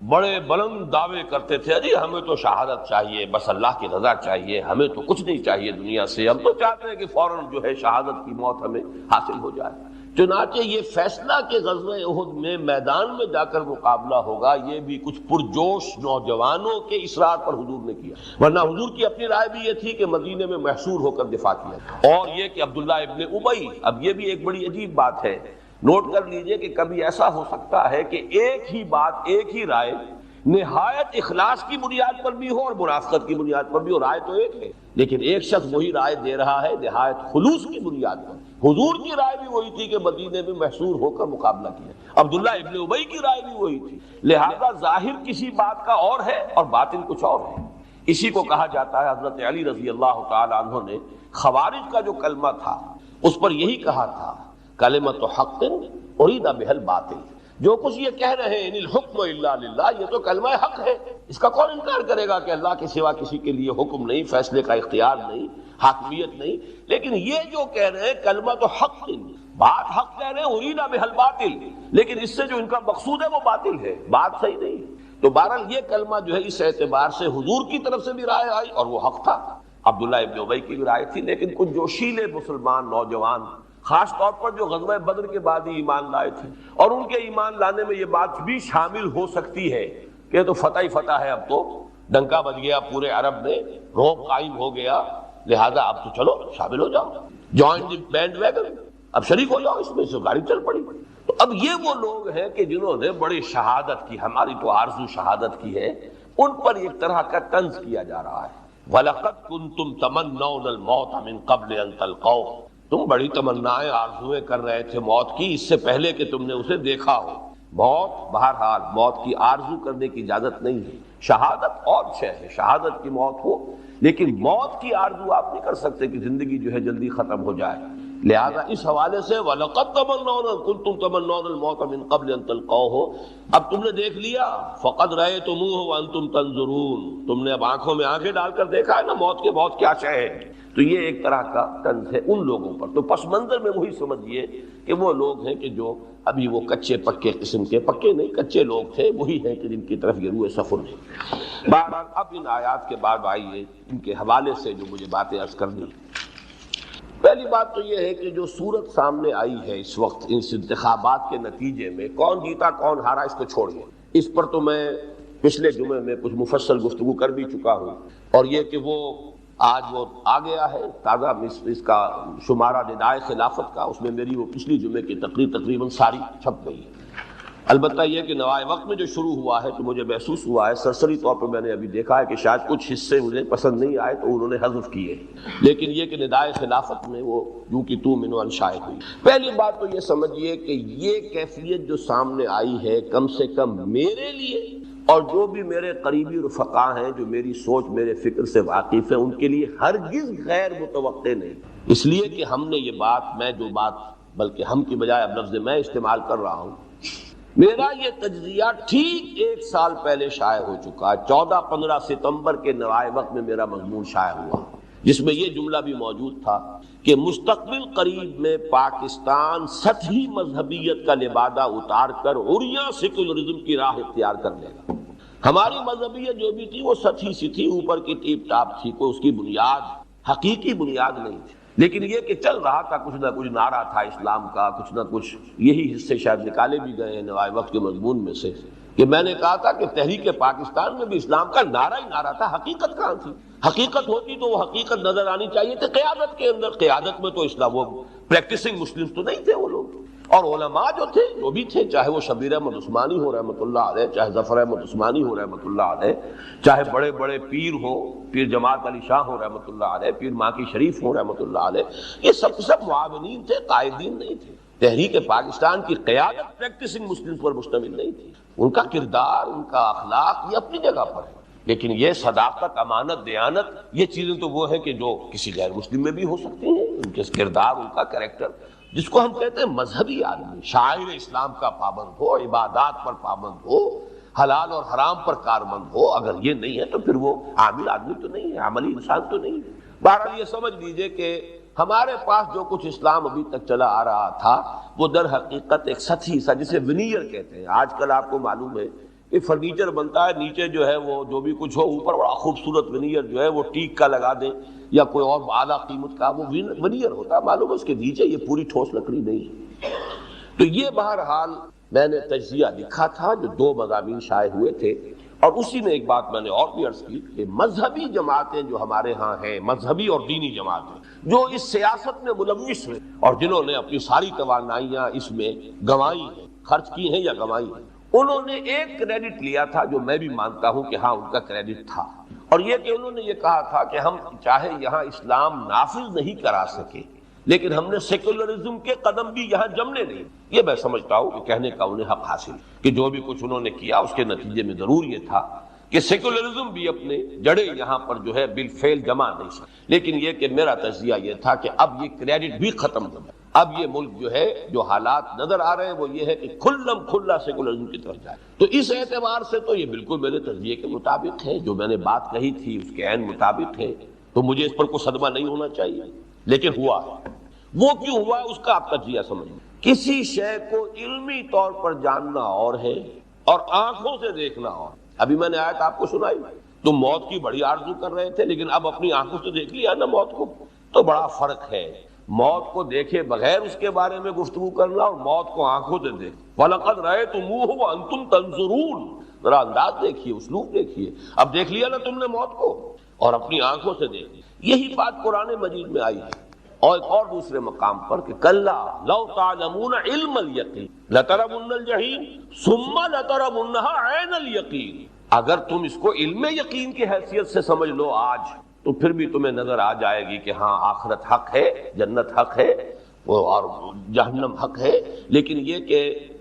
بڑے بلند دعوے کرتے تھے، جی ہمیں تو شہادت چاہیے، بس اللہ کی رضا چاہیے، ہمیں تو کچھ نہیں چاہیے دنیا سے، ہم تو چاہتے ہیں کہ فوراً جو ہے شہادت کی موت ہمیں حاصل ہو جائے۔ چنانچہ یہ فیصلہ کہ غزوہ احد میں میدان میں جا کر مقابلہ ہوگا، یہ بھی کچھ پرجوش نوجوانوں کے اصرار پر حضور نے کیا، ورنہ حضور کی اپنی رائے بھی یہ تھی کہ مدینے میں محصور ہو کر دفاع کیا۔ اور یہ کہ عبداللہ ابن ابی، اب یہ بھی ایک بڑی عجیب بات ہے، نوٹ کر لیجئے کہ کبھی ایسا ہو سکتا ہے کہ ایک ہی بات، ایک ہی رائے نہایت اخلاص کی بنیاد پر بھی ہو اور منافقت کی بنیاد پر بھی ہو، رائے تو ایک ہے، لیکن ایک شخص وہی رائے دے رہا ہے نہایت خلوص کی بنیاد پر۔ حضور کی رائے بھی وہی تھی کہ مدینے میں محصور ہو کر مقابلہ کیا، عبداللہ ابن ابی کی رائے بھی وہی تھی، لہذا ظاہر کسی بات کا اور ہے اور باطن کچھ اور ہے۔ اسی کو کہا جاتا ہے، حضرت علی رضی اللہ تعالی عنہ نے خوارج کا جو کلمہ تھا اس پر یہی کہا تھا، کلمۃ حق ارید بها الباطل، جو کچھ یہ کہہ رہے ہیں ان الحکم الا للہ، یہ تو کلمہ حق ہے، اس کا کون انکار کرے گا کہ اللہ کے سوا کسی کے لیے حکم نہیں، فیصلے کا اختیار نہیں، حاکمیت نہیں، لیکن یہ جو کہہ رہے ہیں کلمہ تو حق، بات حق کہہ رہے ہیں ارید بها الباطل، لیکن اس سے جو ان کا مقصود ہے وہ باطل ہے، بات صحیح نہیں ہے۔ تو بہرحال یہ کلمہ جو ہے اس اعتبار سے حضور کی طرف سے بھی رائے آئی اور وہ حق تھا، عبداللہ ابن ابی کی بھی رائے تھی، لیکن کچھ جوشیلے مسلمان نوجوان، خاص طور پر جو غزوہ بدر کے بعد ہی ایمان لائے تھے، اور ان کے ایمان لانے میں یہ بات بھی شامل ہو سکتی ہے کہ تو فتح ہی فتح ہے، اب تو ڈنکا بج گیا پورے عرب میں، روب قائم ہو گیا، لہذا اب تو چلو شامل ہو جاؤ، جوائن دی بینڈ ویگن، اب شریک ہو جاؤ اس میں سے، گاڑی چل پڑی۔ تو اب یہ وہ لوگ ہیں کہ جنہوں نے بڑی شہادت کی، ہماری تو آرزو شہادت کی ہے، ان پر ایک طرح کا طنز کیا جا رہا ہے۔ وَلَقَدْ كُنْتُمْ تَمَنَّوْنَ الْمَوْتَ مِنْ قَبْلِ أَنْ تَلْقَوْهُ، تم بڑی تمنائیں آرزویں کر رہے تھے موت کی اس سے پہلے کہ تم نے اسے دیکھا ہو۔ موت بہرحال موت کی آرزو کرنے کی اجازت نہیں ہے، شہادت اور شے ہے، شہادت کی موت ہو، لیکن موت کی آرزو آپ نہیں کر سکتے کہ زندگی جو ہے جلدی ختم ہو جائے۔ لہذا اس حوالے سے وَلَقَدْ تَمَنَّوْنَ كُنْتُمْ تَمَنَّوْنَ الْمَوْتَ مِنْ قَبْلِ أَنْ تَلْقَوْهُ، اب تم نے دیکھ لیا، فَقَدْ رَأَيْتُمُوهُ وَأَنْتُمْ تَنْظُرُونَ، تم نے اب آنکھوں میں آنکھیں ڈال کر دیکھا ہے نا موت کے موت کیا شے ہے۔ تو یہ ایک طرح کا طنز ہے ان لوگوں پر۔ تو پس منظر میں وہی سمجھیے کہ وہ لوگ ہیں کہ جو ابھی وہ کچے پکے قسم کے، پکے نہیں کچے لوگ تھے، وہی ہیں کہ جن کی طرف یہ روح سفر ہے۔ بہرحال اب ان آیات کے بعد آئیے ان کے حوالے سے جو مجھے باتیں عرض کرنی۔ پہلی بات تو یہ ہے کہ جو صورت سامنے آئی ہے اس وقت اس انتخابات کے نتیجے میں، کون جیتا کون ہارا اس کو چھوڑیے، اس پر تو میں پچھلے جمعے میں کچھ مفصل گفتگو کر بھی چکا ہوں، اور یہ کہ وہ آج وہ آ گیا ہے تازہ اس کا شمارہ ندائے خلافت کا، اس میں میری وہ پچھلی جمعے کی تقریر تقریباً ساری چھپ گئی ہے۔ البتہ یہ کہ نوائے وقت میں جو شروع ہوا ہے تو مجھے محسوس ہوا ہے، سرسری طور پر میں نے ابھی دیکھا ہے کہ شاید کچھ حصے مجھے پسند نہیں آئے تو انہوں نے حذف کیے، لیکن یہ کہ ندائے خلافت میں وہ یوں کی تو منو انشائع ہوئی۔ پہلی بات تو یہ سمجھیے کہ یہ کیفیت جو سامنے آئی ہے کم سے کم میرے لیے اور جو بھی میرے قریبی رفقا ہیں جو میری سوچ میرے فکر سے واقف ہیں ان کے لیے ہرگز غیر متوقع نہیں، اس لیے کہ ہم نے یہ بات، میں جو بات بلکہ ہم کی بجائے اب لفظ میں استعمال کر رہا ہوں، میرا یہ تجزیہ ٹھیک 1 سال پہلے شائع ہو چکا ہے۔ 14-15 ستمبر کے نوائے وقت میں میرا مضمون شائع ہوا جس میں یہ جملہ بھی موجود تھا کہ مستقبل قریب میں پاکستان سطحی مذہبیت کا لبادہ اتار کر عریاں سیکولرزم کی راہ اختیار کر لے گا۔ ہماری مذہبیت جو بھی تھی وہ سطحی سی تھی، اوپر کی ٹیپ ٹاپ تھی، کوئی اس کی بنیاد حقیقی بنیاد نہیں تھی، لیکن یہ کہ چل رہا تھا، کچھ نہ کچھ نعرہ تھا اسلام کا، کچھ نہ کچھ یہی حصے شاید نکالے بھی گئے ہیں نوائے وقت کے مضمون میں سے، کہ میں نے کہا تھا کہ تحریک پاکستان میں بھی اسلام کا نعرہ ہی نعرہ تھا، حقیقت کہاں تھی؟ حقیقت ہوتی تو وہ حقیقت نظر آنی چاہیے تھی قیادت کے اندر۔ قیادت میں تو اسلام، وہ پریکٹسنگ مسلمز تو نہیں تھے وہ لوگ، اور علماء جو تھے جو بھی تھے، چاہے وہ شبیر احمد عثمانی ہو رحمۃ اللہ علیہ، چاہے ظفر احمد عثمانی ہو رحمۃ اللہ علیہ، چاہے بڑے بڑے پیر ہو، پیر جماعت علی شاہ ہو رحمۃ اللہ علیہ، پیر ماکی شریف ہو رحمۃ اللہ علیہ، یہ سب معاونین تھے، قائدین نہیں تھے۔ تحریک پاکستان کی قیادت پریکٹسنگ مسلمز پر مشتمل نہیں تھی، ان کا کردار، ان کا اخلاق یہ اپنی جگہ پر ہے، لیکن یہ صداقت، امانت، دیانت، یہ چیزیں تو وہ ہیں کہ جو کسی غیر مسلم میں بھی ہو سکتی ہیں، ان کے کردار، ان کا کریکٹر، جس کو ہم کہتے ہیں مذہبی آدمی، شاعر اسلام کا پابند ہو، عبادات پر پابند ہو، حلال اور حرام پر کارمند ہو، اگر یہ نہیں ہے تو پھر وہ عامل آدمی تو نہیں ہے، عملی انسان تو نہیں ہے۔ بہرحال یہ سمجھ لیجئے کہ ہمارے پاس جو کچھ اسلام ابھی تک چلا آ رہا تھا وہ در حقیقت ایک سطحی سا، جسے ونیئر کہتے ہیں۔ آج کل آپ کو معلوم ہے کہ فرنیچر بنتا ہے، نیچے جو ہے وہ جو بھی کچھ ہو، اوپر بڑا خوبصورت ونیئر جو ہے وہ ٹیک کا لگا دیں یا کوئی اور اعلیٰ قیمت کا، وہ ونیئر ہوتا ہے، معلوم ہے اس کے نیچے یہ پوری ٹھوس لکڑی نہیں ہے۔ تو یہ بہرحال میں نے تجزیہ لکھا تھا جو 2 مضامین شائع ہوئے تھے، اور اسی میں ایک بات میں نے اور بھی عرض کی کہ مذہبی جماعتیں جو ہمارے ہاں ہیں، مذہبی اور دینی جماعتیں جو اس سیاست میں ملوث ہیں اور جنہوں نے اپنی ساری توانائیاں اس میں گنوائی ہیں، خرچ کی ہیں یا گنوائی ہیں، انہوں نے ایک کریڈٹ لیا تھا جو میں بھی مانتا ہوں کہ ہاں ان کا کریڈٹ تھا، اور یہ کہ انہوں نے یہ کہا تھا کہ ہم چاہے یہاں اسلام نافذ نہیں کرا سکے لیکن ہم نے سیکولرزم کے قدم بھی یہاں جمنے نہیں۔ یہ میں سمجھتا ہوں کہ کہنے کا انہیں حق حاصل کہ جو بھی کچھ انہوں نے کیا اس کے نتیجے میں ضرور یہ تھا کہ سیکولرزم بھی اپنے جڑے یہاں پر جو ہے بالفعل جمع نہیں سکتا، لیکن یہ کہ میرا تجزیہ یہ تھا کہ اب یہ کریڈٹ بھی ختم ہو گیا، اب یہ ملک جو ہے جو حالات نظر آ رہے ہیں وہ یہ ہے کہ کھلم کھلا سیکولرزم کی طرف جائے۔ تو اس اعتبار سے تو یہ بالکل میرے تجزیے کے مطابق ہے، جو میں نے بات کہی تھی اس کے عین مطابق ہے، تو مجھے اس پر کوئی صدمہ نہیں ہونا چاہیے، لیکن ہوا ہے۔ وہ کیوں ہوا اس کا آپ تجزیہ سمجھیں۔ کسی شے کو علمی طور پر جاننا اور ہے اور آنکھوں سے دیکھنا اور۔ ابھی میں نے آیت آپ کو سنائی، تم موت کی بڑی آرزو کر رہے تھے لیکن اب اپنی آنکھوں سے دیکھ لیا نا موت کو، تو بڑا فرق ہے موت کو دیکھے بغیر اس کے بارے میں گفتگو کرنا اور موت کو آنکھوں سے دیکھ۔ وَلَقَدْ رَأَيْتُمُوهُ وَأَنْتُمْ تَنْظُرُونَ، ذرا انداز دیکھیے، اسلوب دیکھیے، اب دیکھ لیا نا تم نے موت کو اور اپنی آنکھوں سے دیکھ لی۔ یہی بات قرآن مجید میں آئی ہے، اور ایک اور دوسرے مقام پر کہ کلا لو تعلمون علم الیقین لترون الجحیم ثم لترونها عین الیقین، اگر تم اس کو علم یقین کی حیثیت سے سمجھ لو آج تو پھر بھی تمہیں نظر آ جائے گی کہ ہاں آخرت حق ہے، جنت حق ہے اور جہنم حق ہے، لیکن یہ کہ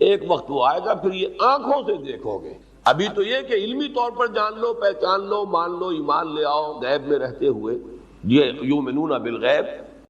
ایک وقت وہ آئے گا پھر یہ آنکھوں سے دیکھو گے۔ ابھی تو یہ کہ علمی طور پر جان لو، پہچان لو، مان لو، ایمان لے آؤ غیب میں رہتے ہوئے، یہ یؤمنون بالغیب